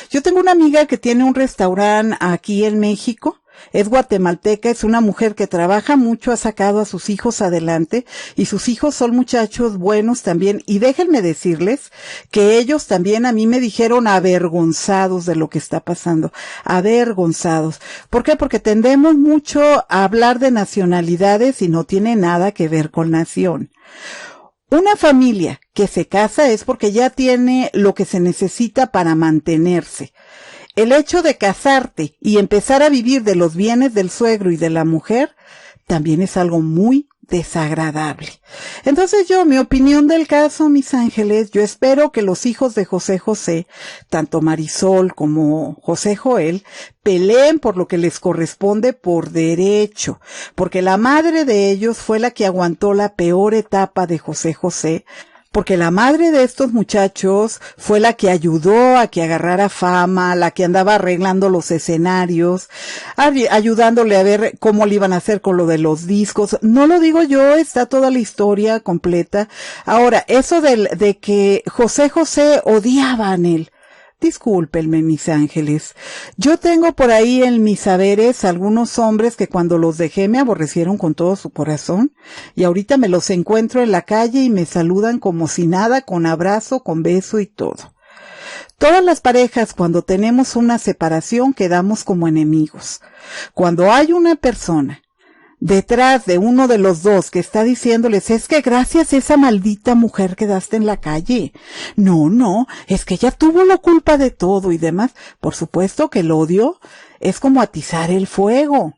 Yo tengo una amiga que tiene un restaurante aquí en México. Es guatemalteca, es una mujer que trabaja mucho, ha sacado a sus hijos adelante y sus hijos son muchachos buenos también. Y déjenme decirles que ellos también a mí me dijeron avergonzados de lo que está pasando, avergonzados. ¿Por qué? Porque tendemos mucho a hablar de nacionalidades y no tiene nada que ver con nación. Una familia que se casa es porque ya tiene lo que se necesita para mantenerse. El hecho de casarte y empezar a vivir de los bienes del suegro y de la mujer también es algo muy desagradable. Entonces mi opinión del caso, mis ángeles, yo espero que los hijos de José José, tanto Marisol como José Joel, peleen por lo que les corresponde por derecho, porque la madre de ellos fue la que aguantó la peor etapa de José José, porque la madre de estos muchachos fue la que ayudó a que agarrara fama, la que andaba arreglando los escenarios, ayudándole a ver cómo le iban a hacer con lo de los discos. No lo digo yo, está toda la historia completa. Ahora, eso de que José José odiaba a él. Discúlpenme, mis ángeles. Yo tengo por ahí en mis saberes algunos hombres que cuando los dejé me aborrecieron con todo su corazón y ahorita me los encuentro en la calle y me saludan como si nada, con abrazo, con beso y todo. Todas las parejas cuando tenemos una separación quedamos como enemigos. Cuando hay una persona detrás de uno de los dos que está diciéndoles, es que gracias a esa maldita mujer quedaste en la calle. No, es que ella tuvo la culpa de todo y demás. Por supuesto que el odio es como atizar el fuego.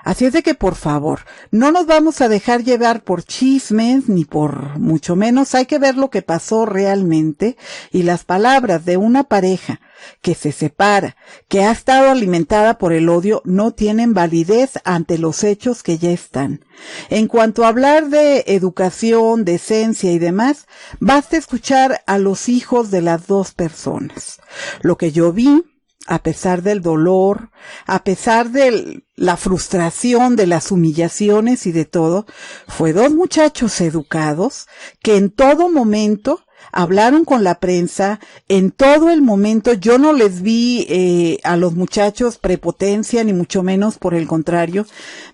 Así es de que, por favor, no nos vamos a dejar llevar por chismes, ni por mucho menos. Hay que ver lo que pasó realmente, y las palabras de una pareja que se separa, que ha estado alimentada por el odio, no tienen validez ante los hechos que ya están. En cuanto a hablar de educación, decencia y demás, basta escuchar a los hijos de las dos personas. Lo que yo vi, a pesar del dolor, a pesar de la frustración, de las humillaciones y de todo, fue dos muchachos educados que en todo momento hablaron con la prensa en todo el momento. Yo no les vi a los muchachos prepotencia, ni mucho menos, por el contrario.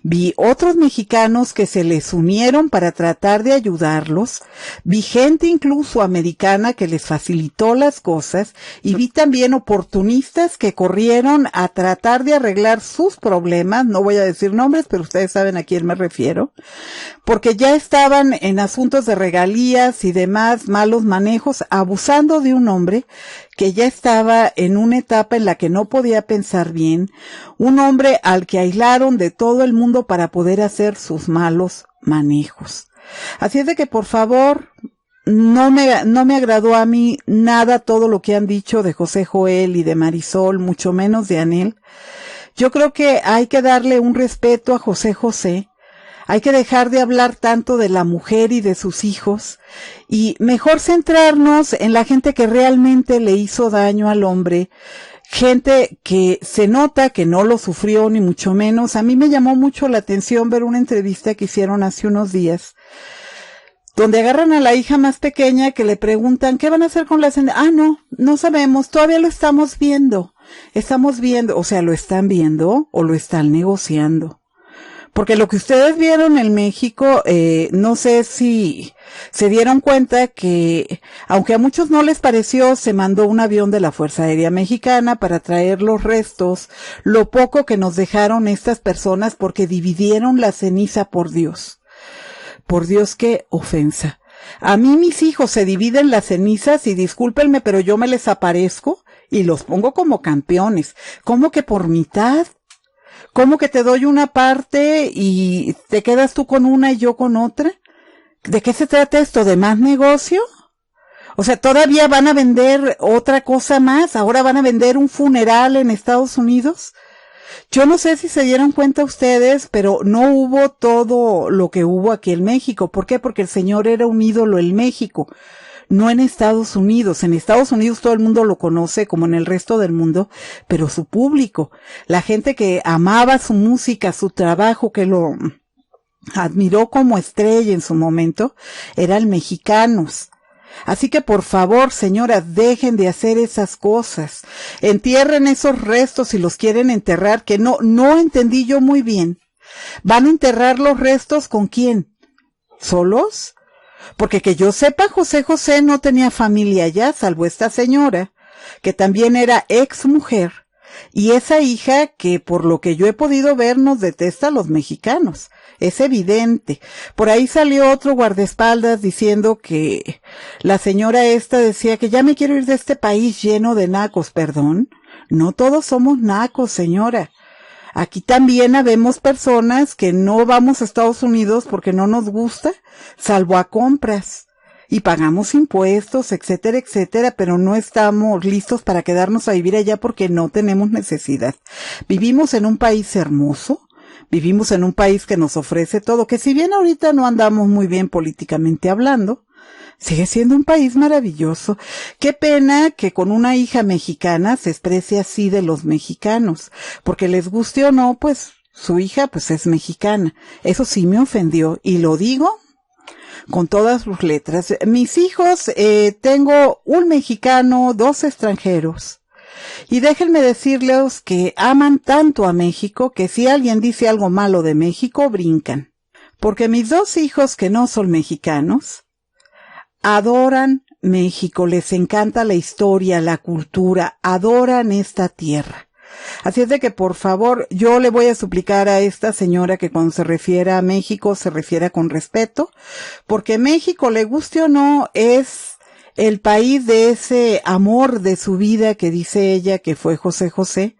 Vi otros mexicanos que se les unieron para tratar de ayudarlos. Vi gente incluso americana que les facilitó las cosas, y vi también oportunistas que corrieron a tratar de arreglar sus problemas. No voy a decir nombres, pero ustedes saben a quién me refiero, porque ya estaban en asuntos de regalías y demás malos manejos, abusando de un hombre que ya estaba en una etapa en la que no podía pensar bien, un hombre al que aislaron de todo el mundo para poder hacer sus malos manejos. Así es de que, por favor, no me agradó a mí nada todo lo que han dicho de José Joel y de Marisol, mucho menos de Anel. Yo creo que hay que darle un respeto a José José. Hay que dejar de hablar tanto de la mujer y de sus hijos, y mejor centrarnos en la gente que realmente le hizo daño al hombre, gente que se nota que no lo sufrió ni mucho menos. A mí me llamó mucho la atención ver una entrevista que hicieron hace unos días, donde agarran a la hija más pequeña, que le preguntan, ¿qué van a hacer con la cena? No sabemos, todavía lo estamos viendo, o sea, ¿lo están viendo o lo están negociando? Porque lo que ustedes vieron en México, no sé si se dieron cuenta que, aunque a muchos no les pareció, se mandó un avión de la Fuerza Aérea Mexicana para traer los restos, lo poco que nos dejaron estas personas, porque dividieron la ceniza, por Dios. Por Dios, qué ofensa. A mí mis hijos se dividen las cenizas y discúlpenme, pero yo me les aparezco y los pongo como campeones. ¿Cómo que por mitad? ¿Cómo que te doy una parte y te quedas tú con una y yo con otra? ¿De qué se trata esto? ¿De más negocio? O sea, todavía van a vender otra cosa más. Ahora van a vender un funeral en Estados Unidos. Yo no sé si se dieron cuenta ustedes, pero no hubo todo lo que hubo aquí en México. ¿Por qué? Porque el señor era un ídolo en México, no en Estados Unidos. En Estados Unidos todo el mundo lo conoce, como en el resto del mundo, pero su público, la gente que amaba su música, su trabajo, que lo admiró como estrella en su momento, eran mexicanos. Así que por favor, señoras, dejen de hacer esas cosas. Entierren esos restos si los quieren enterrar, que no entendí yo muy bien. ¿Van a enterrar los restos con quién? ¿Solos? Porque que yo sepa, José José no tenía familia allá, salvo esta señora, que también era ex mujer, y esa hija que, por lo que yo he podido ver, nos detesta a los mexicanos. Es evidente. Por ahí salió otro guardaespaldas diciendo que la señora esta decía que ya me quiero ir de este país lleno de nacos. Perdón, no todos somos nacos, señora. Aquí también habemos personas que no vamos a Estados Unidos porque no nos gusta, salvo a compras, y pagamos impuestos, etcétera, etcétera, pero no estamos listos para quedarnos a vivir allá porque no tenemos necesidad. Vivimos en un país hermoso, vivimos en un país que nos ofrece todo, que si bien ahorita no andamos muy bien políticamente hablando, sigue siendo un país maravilloso. Qué pena que con una hija mexicana se exprese así de los mexicanos, porque les guste o no, pues su hija pues es mexicana. Eso sí me ofendió, y lo digo con todas sus letras. Mis hijos, tengo un mexicano, 2 extranjeros. Y déjenme decirles que aman tanto a México que si alguien dice algo malo de México, brincan. Porque mis 2 hijos que no son mexicanos, adoran México, les encanta la historia, la cultura, adoran esta tierra. Así es de que, por favor, yo le voy a suplicar a esta señora que cuando se refiera a México se refiera con respeto, porque México, le guste o no, es el país de ese amor de su vida que dice ella que fue José José,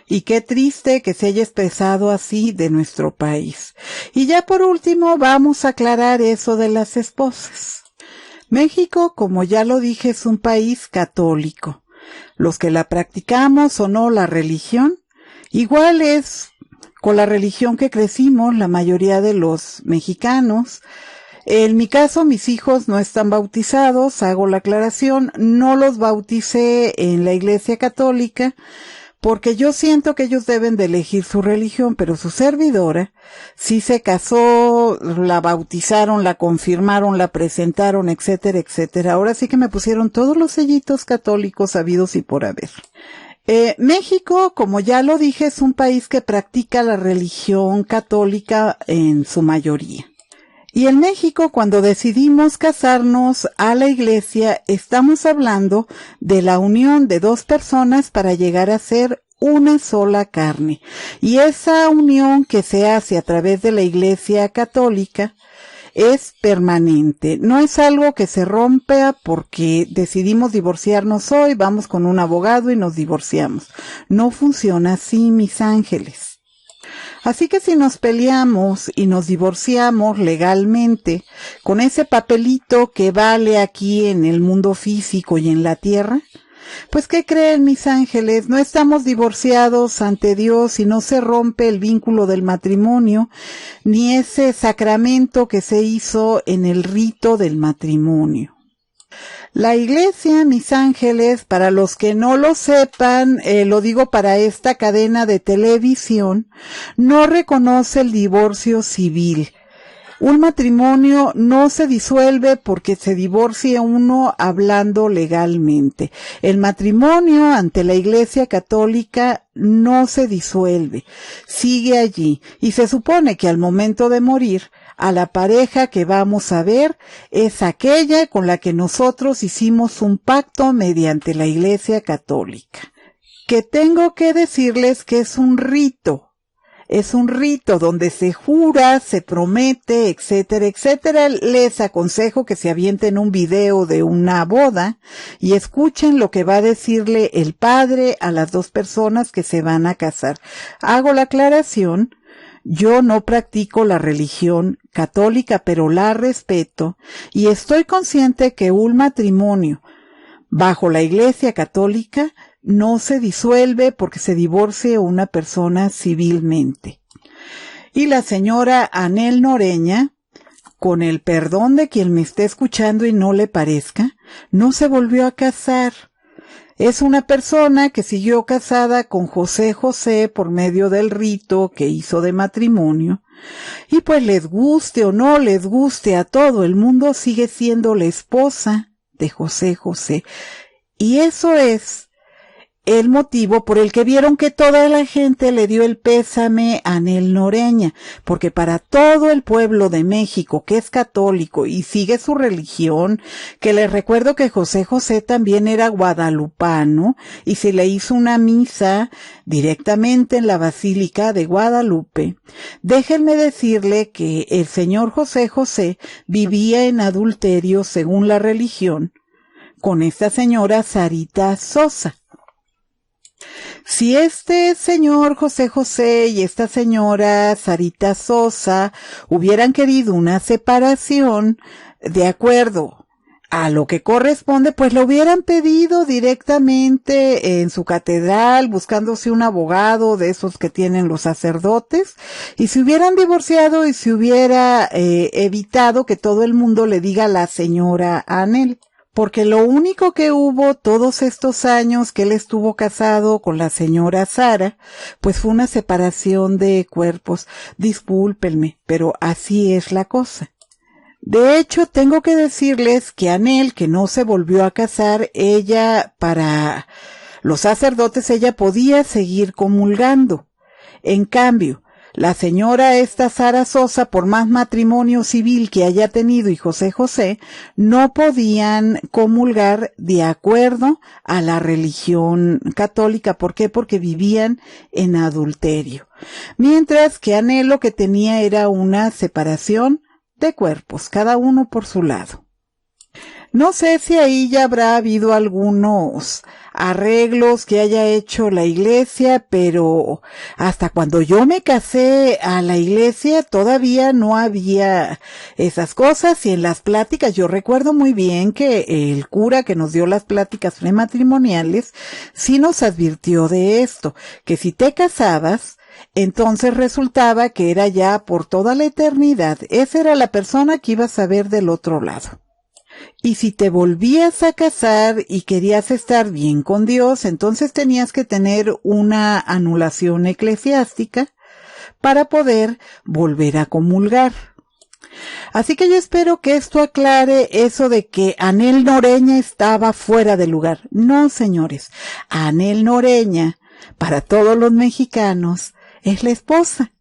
y qué triste que se haya expresado así de nuestro país. Y ya por último vamos a aclarar eso de las esposas. México, como ya lo dije, es un país católico. Los que la practicamos o no la religión, igual es con la religión que crecimos la mayoría de los mexicanos. En mi caso, mis hijos no están bautizados, hago la aclaración, no los bauticé en la Iglesia Católica, porque yo siento que ellos deben de elegir su religión, pero su servidora sí se casó, la bautizaron, la confirmaron, la presentaron, etcétera, etcétera. Ahora sí que me pusieron todos los sellitos católicos habidos y por haber. México, como ya lo dije, es un país que practica la religión católica en su mayoría. Y en México, cuando decidimos casarnos a la iglesia, estamos hablando de la unión de dos personas para llegar a ser una sola carne. Y esa unión que se hace a través de la iglesia católica es permanente. No es algo que se rompa porque decidimos divorciarnos hoy, vamos con un abogado y nos divorciamos. No funciona así, mis ángeles. Así que si nos peleamos y nos divorciamos legalmente, con ese papelito que vale aquí en el mundo físico y en la tierra, pues ¿qué creen, mis ángeles? No estamos divorciados ante Dios y no se rompe el vínculo del matrimonio, ni ese sacramento que se hizo en el rito del matrimonio. La iglesia, mis ángeles, para los que no lo sepan, lo digo para esta cadena de televisión, no reconoce el divorcio civil. Un matrimonio no se disuelve porque se divorcie uno hablando legalmente. El matrimonio ante la Iglesia Católica no se disuelve, sigue allí, y se supone que al momento de morir, a la pareja que vamos a ver es aquella con la que nosotros hicimos un pacto mediante la Iglesia Católica. Que tengo que decirles que es un rito donde se jura, se promete, etcétera, etcétera. Les aconsejo que se avienten un video de una boda y escuchen lo que va a decirle el padre a las dos personas que se van a casar. Hago la aclaración. Yo no practico la religión católica, pero la respeto y estoy consciente que un matrimonio bajo la Iglesia Católica no se disuelve porque se divorcie una persona civilmente. Y la señora Anel Noreña, con el perdón de quien me esté escuchando y no le parezca, no se volvió a casar. Es una persona que siguió casada con José José por medio del rito que hizo de matrimonio. Y pues les guste o no les guste a todo el mundo, sigue siendo la esposa de José José. Y eso es el motivo por el que vieron que toda la gente le dio el pésame a Anel Noreña, porque para todo el pueblo de México que es católico y sigue su religión, que les recuerdo que José José también era guadalupano y se le hizo una misa directamente en la Basílica de Guadalupe, déjenme decirle que el señor José José vivía en adulterio según la religión con esta señora Sarita Sosa. Si este señor José José y esta señora Sarita Sosa hubieran querido una separación de acuerdo a lo que corresponde, pues lo hubieran pedido directamente en su catedral, buscándose un abogado de esos que tienen los sacerdotes, y se hubieran divorciado y se hubiera evitado que todo el mundo le diga la señora Anel. Porque lo único que hubo todos estos años que él estuvo casado con la señora Sara, pues fue una separación de cuerpos. Discúlpenme, pero así es la cosa. De hecho, tengo que decirles que Anel, que no se volvió a casar, ella, para los sacerdotes, ella podía seguir comulgando. En cambio, la señora esta Sara Sosa, por más matrimonio civil que haya tenido y José José, no podían comulgar de acuerdo a la religión católica. ¿Por qué? Porque vivían en adulterio. Mientras que Anel lo que tenía era una separación de cuerpos, cada uno por su lado. No sé si ahí ya habrá habido algunos arreglos que haya hecho la iglesia, pero hasta cuando yo me casé a la iglesia todavía no había esas cosas, y en las pláticas yo recuerdo muy bien que el cura que nos dio las pláticas prematrimoniales sí nos advirtió de esto, que si te casabas, entonces resultaba que era ya por toda la eternidad, esa era la persona que ibas a ver del otro lado. Y si te volvías a casar y querías estar bien con Dios, entonces tenías que tener una anulación eclesiástica para poder volver a comulgar. Así que yo espero que esto aclare eso de que Anel Noreña estaba fuera de lugar. No, señores, Anel Noreña, para todos los mexicanos, es la esposa.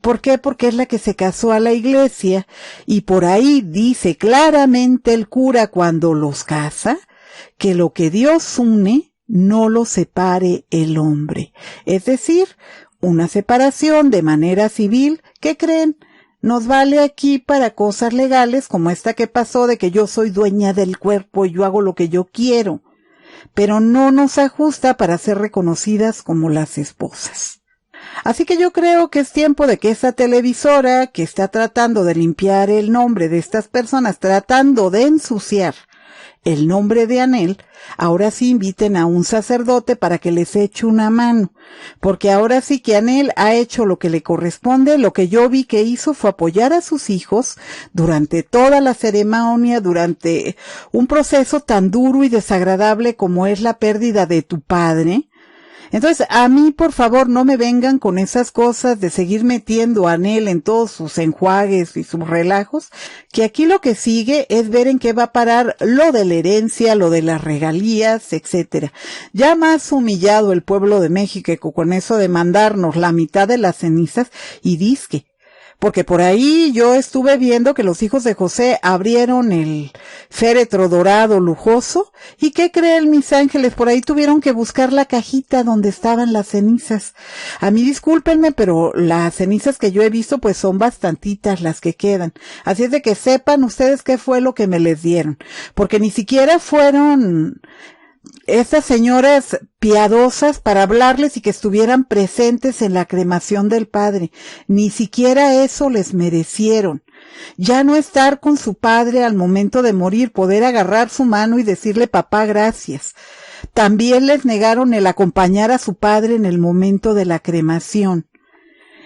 ¿Por qué? Porque es la que se casó a la iglesia y por ahí dice claramente el cura cuando los casa que lo que Dios une no lo separe el hombre. Es decir, una separación de manera civil, ¿qué creen? Nos vale aquí para cosas legales como esta que pasó de que yo soy dueña del cuerpo y yo hago lo que yo quiero, pero no nos ajusta para ser reconocidas como las esposas. Así que yo creo que es tiempo de que esa televisora que está tratando de limpiar el nombre de estas personas, tratando de ensuciar el nombre de Anel, ahora sí inviten a un sacerdote para que les eche una mano, porque ahora sí que Anel ha hecho lo que le corresponde. Lo que yo vi que hizo fue apoyar a sus hijos durante toda la ceremonia, durante un proceso tan duro y desagradable como es la pérdida de tu padre. Entonces, a mí, por favor, no me vengan con esas cosas de seguir metiendo a Anel en todos sus enjuagues y sus relajos, que aquí lo que sigue es ver en qué va a parar lo de la herencia, lo de las regalías, etcétera. Ya más humillado el pueblo de México con eso de mandarnos la mitad de las cenizas y disque. Porque por ahí yo estuve viendo que los hijos de José abrieron el féretro dorado lujoso. ¿Y qué creen, mis ángeles? Por ahí tuvieron que buscar la cajita donde estaban las cenizas. A mí discúlpenme, pero las cenizas que yo he visto pues son bastantitas las que quedan. Así es de que sepan ustedes qué fue lo que me les dieron. Porque ni siquiera fueron estas señoras piadosas para hablarles y que estuvieran presentes en la cremación del padre. Ni siquiera eso les merecieron. Ya no estar con su padre al momento de morir, poder agarrar su mano y decirle papá gracias. También les negaron el acompañar a su padre en el momento de la cremación.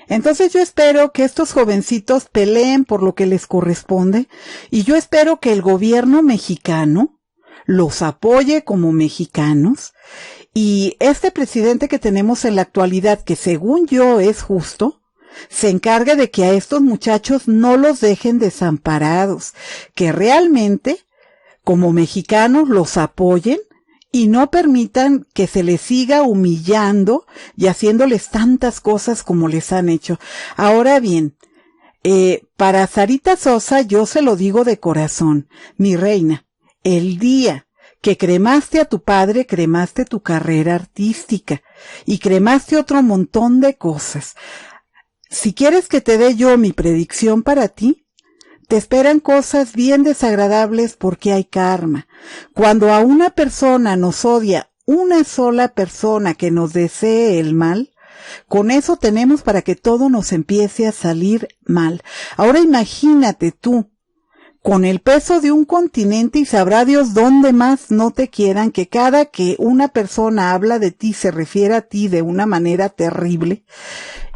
Entonces yo espero que estos jovencitos peleen por lo que les corresponde y yo espero que el gobierno mexicano los apoye como mexicanos y este presidente que tenemos en la actualidad, que según yo es justo, se encargue de que a estos muchachos no los dejen desamparados, que realmente como mexicanos los apoyen y no permitan que se les siga humillando y haciéndoles tantas cosas como les han hecho. Ahora bien, para Sarita Sosa yo se lo digo de corazón, mi reina, el día que cremaste a tu padre, cremaste tu carrera artística y cremaste otro montón de cosas. Si quieres que te dé yo mi predicción para ti, te esperan cosas bien desagradables porque hay karma. Cuando a una persona nos odia una sola persona que nos desee el mal, con eso tenemos para que todo nos empiece a salir mal. Ahora imagínate tú, con el peso de un continente y sabrá Dios dónde más no te quieran, que cada que una persona habla de ti se refiere a ti de una manera terrible.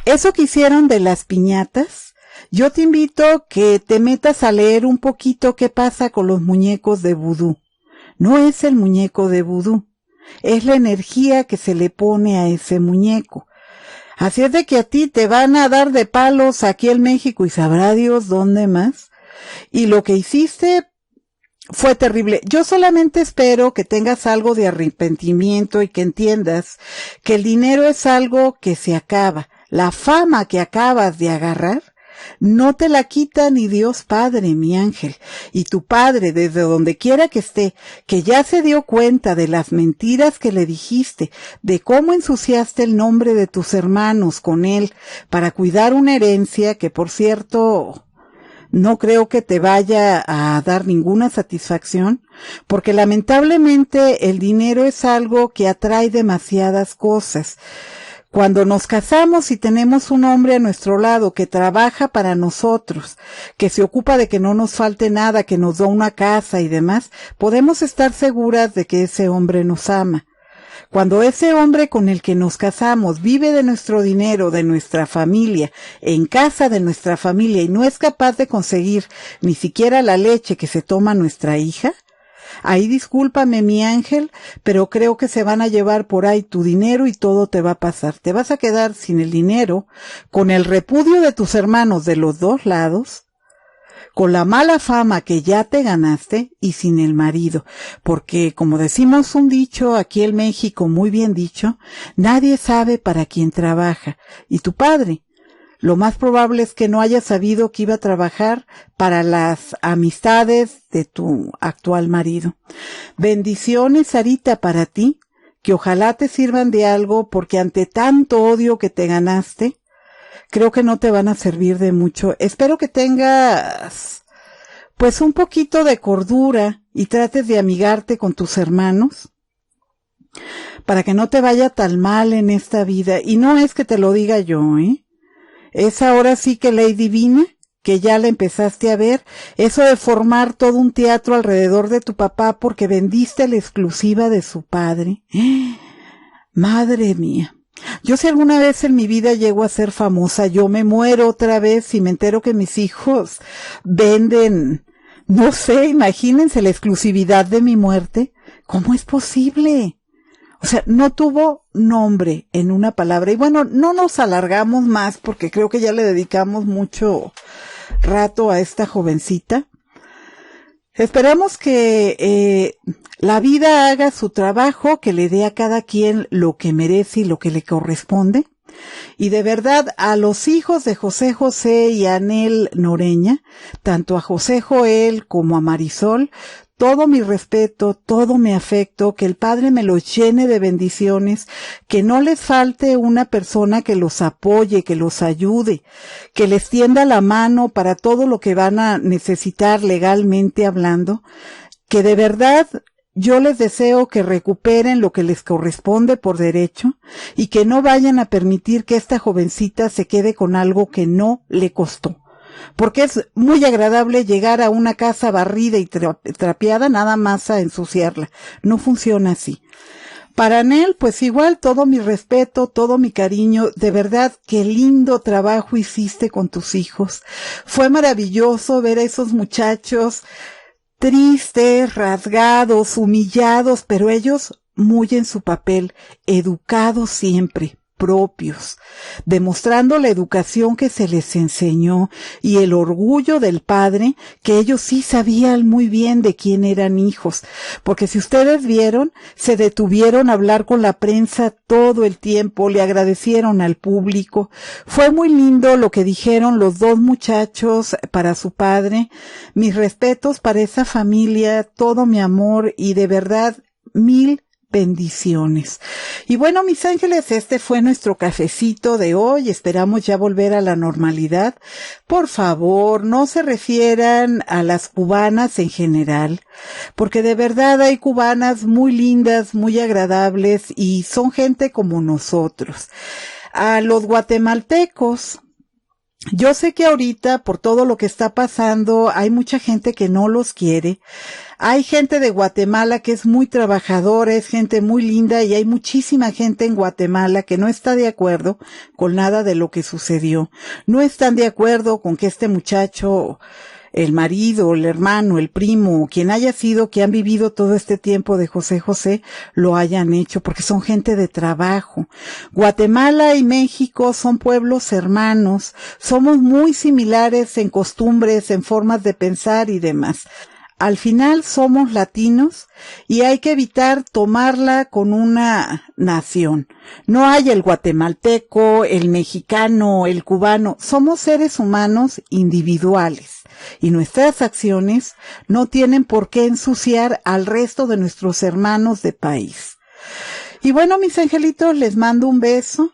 Eso que hicieron de las piñatas, yo te invito que te metas a leer un poquito qué pasa con los muñecos de vudú. No es el muñeco de vudú, es la energía que se le pone a ese muñeco. Así es de que a ti te van a dar de palos aquí en México y sabrá Dios dónde más. Y lo que hiciste fue terrible. Yo solamente espero que tengas algo de arrepentimiento y que entiendas que el dinero es algo que se acaba. La fama que acabas de agarrar no te la quita ni Dios Padre, mi ángel. Y tu padre, desde donde quiera que esté, que ya se dio cuenta de las mentiras que le dijiste, de cómo ensuciaste el nombre de tus hermanos con él para cuidar una herencia que, por cierto, no creo que te vaya a dar ninguna satisfacción, porque lamentablemente el dinero es algo que atrae demasiadas cosas. Cuando nos casamos y tenemos un hombre a nuestro lado que trabaja para nosotros, que se ocupa de que no nos falte nada, que nos da una casa y demás, podemos estar seguras de que ese hombre nos ama. Cuando ese hombre con el que nos casamos vive de nuestro dinero, de nuestra familia, en casa de nuestra familia y no es capaz de conseguir ni siquiera la leche que se toma nuestra hija, Ahí discúlpame, mi ángel, pero creo que se van a llevar por ahí tu dinero y todo te va a pasar. Te vas a quedar sin el dinero, con el repudio de tus hermanos de los dos lados, con la mala fama que ya te ganaste y sin el marido, porque como decimos un dicho aquí en México, muy bien dicho, nadie sabe para quién trabaja. Y tu padre, lo más probable es que no haya sabido que iba a trabajar para las amistades de tu actual marido. Bendiciones, Sarita, para ti, que ojalá te sirvan de algo, porque ante tanto odio que te ganaste, creo que no te van a servir de mucho. Espero que tengas, pues, un poquito de cordura y trates de amigarte con tus hermanos para que no te vaya tan mal en esta vida. Y no es que te lo diga yo, es ahora sí que ley divina, que ya la empezaste a ver, eso de formar todo un teatro alrededor de tu papá porque vendiste la exclusiva de su padre. Madre mía. Yo si alguna vez en mi vida llego a ser famosa, yo me muero otra vez y me entero que mis hijos venden, no sé, imagínense la exclusividad de mi muerte. ¿Cómo es posible? O sea, no tuvo nombre en una palabra. Y bueno, no nos alargamos más porque creo que ya le dedicamos mucho rato a esta jovencita. Esperamos que la vida haga su trabajo, que le dé a cada quien lo que merece y lo que le corresponde. Y de verdad, a los hijos de José José y Anel Noreña, tanto a José Joel como a Marisol, todo mi respeto, todo mi afecto, que el Padre me los llene de bendiciones, que no les falte una persona que los apoye, que los ayude, que les tienda la mano para todo lo que van a necesitar legalmente hablando, que de verdad yo les deseo que recuperen lo que les corresponde por derecho y que no vayan a permitir que esta jovencita se quede con algo que no le costó. Porque es muy agradable llegar a una casa barrida y trapeada nada más a ensuciarla. No funciona así. Para Anel, pues igual todo mi respeto, todo mi cariño. De verdad, qué lindo trabajo hiciste con tus hijos. Fue maravilloso ver a esos muchachos tristes, rasgados, humillados, pero ellos muy en su papel, educados siempre, propios, demostrando la educación que se les enseñó y el orgullo del padre, que ellos sí sabían muy bien de quién eran hijos, porque si ustedes vieron, se detuvieron a hablar con la prensa todo el tiempo, le agradecieron al público. Fue muy lindo lo que dijeron los dos muchachos para su padre. Mis respetos para esa familia, todo mi amor y de verdad, mil bendiciones. Y bueno, mis ángeles, este fue nuestro cafecito de hoy. Esperamos ya volver a la normalidad. Por favor, no se refieran a las cubanas en general, porque de verdad hay cubanas muy lindas, muy agradables y son gente como nosotros. A los guatemaltecos, yo sé que ahorita, por todo lo que está pasando, hay mucha gente que no los quiere. Hay gente de Guatemala que es muy trabajadora, es gente muy linda y hay muchísima gente en Guatemala que no está de acuerdo con nada de lo que sucedió. No están de acuerdo con que este muchacho, el marido, el hermano, el primo, quien haya sido, que han vivido todo este tiempo de José José, lo hayan hecho, porque son gente de trabajo. Guatemala y México son pueblos hermanos, somos muy similares en costumbres, en formas de pensar y demás. Al final somos latinos y hay que evitar tomarla con una nación. No hay el guatemalteco, el mexicano, el cubano. Somos seres humanos individuales y nuestras acciones no tienen por qué ensuciar al resto de nuestros hermanos de país. Y bueno, mis angelitos, les mando un beso.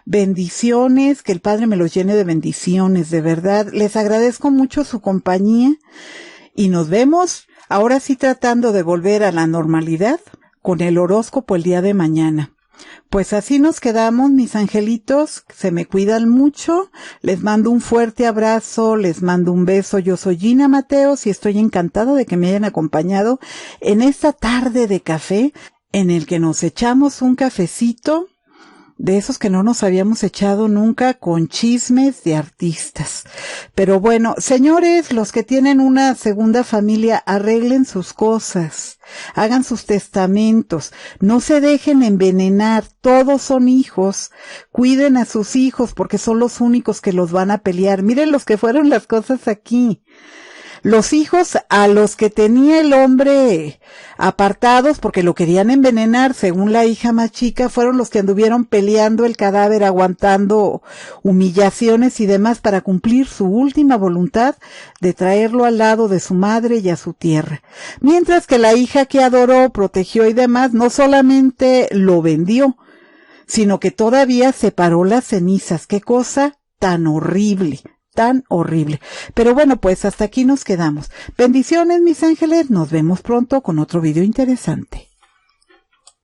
Bendiciones, que el Padre me los llene de bendiciones, de verdad. Les agradezco mucho su compañía. Y nos vemos, ahora sí tratando de volver a la normalidad, con el horóscopo el día de mañana. Pues así nos quedamos, mis angelitos, se me cuidan mucho, les mando un fuerte abrazo, les mando un beso. Yo soy Gina Mateos y estoy encantada de que me hayan acompañado en esta tarde de café, en el que nos echamos un cafecito de esos que no nos habíamos echado nunca, con chismes de artistas. Pero bueno, señores, los que tienen una segunda familia, arreglen sus cosas, hagan sus testamentos, no se dejen envenenar, todos son hijos, cuiden a sus hijos porque son los únicos que los van a pelear. Miren los que fueron las cosas aquí. Los hijos a los que tenía el hombre apartados porque lo querían envenenar, según la hija más chica, fueron los que anduvieron peleando el cadáver, aguantando humillaciones y demás para cumplir su última voluntad de traerlo al lado de su madre y a su tierra. Mientras que la hija que adoró, protegió y demás, no solamente lo vendió, sino que todavía separó las cenizas. ¡Qué cosa tan horrible! Tan horrible. Pero bueno, pues hasta aquí nos quedamos. Bendiciones, mis ángeles. Nos vemos pronto con otro video interesante.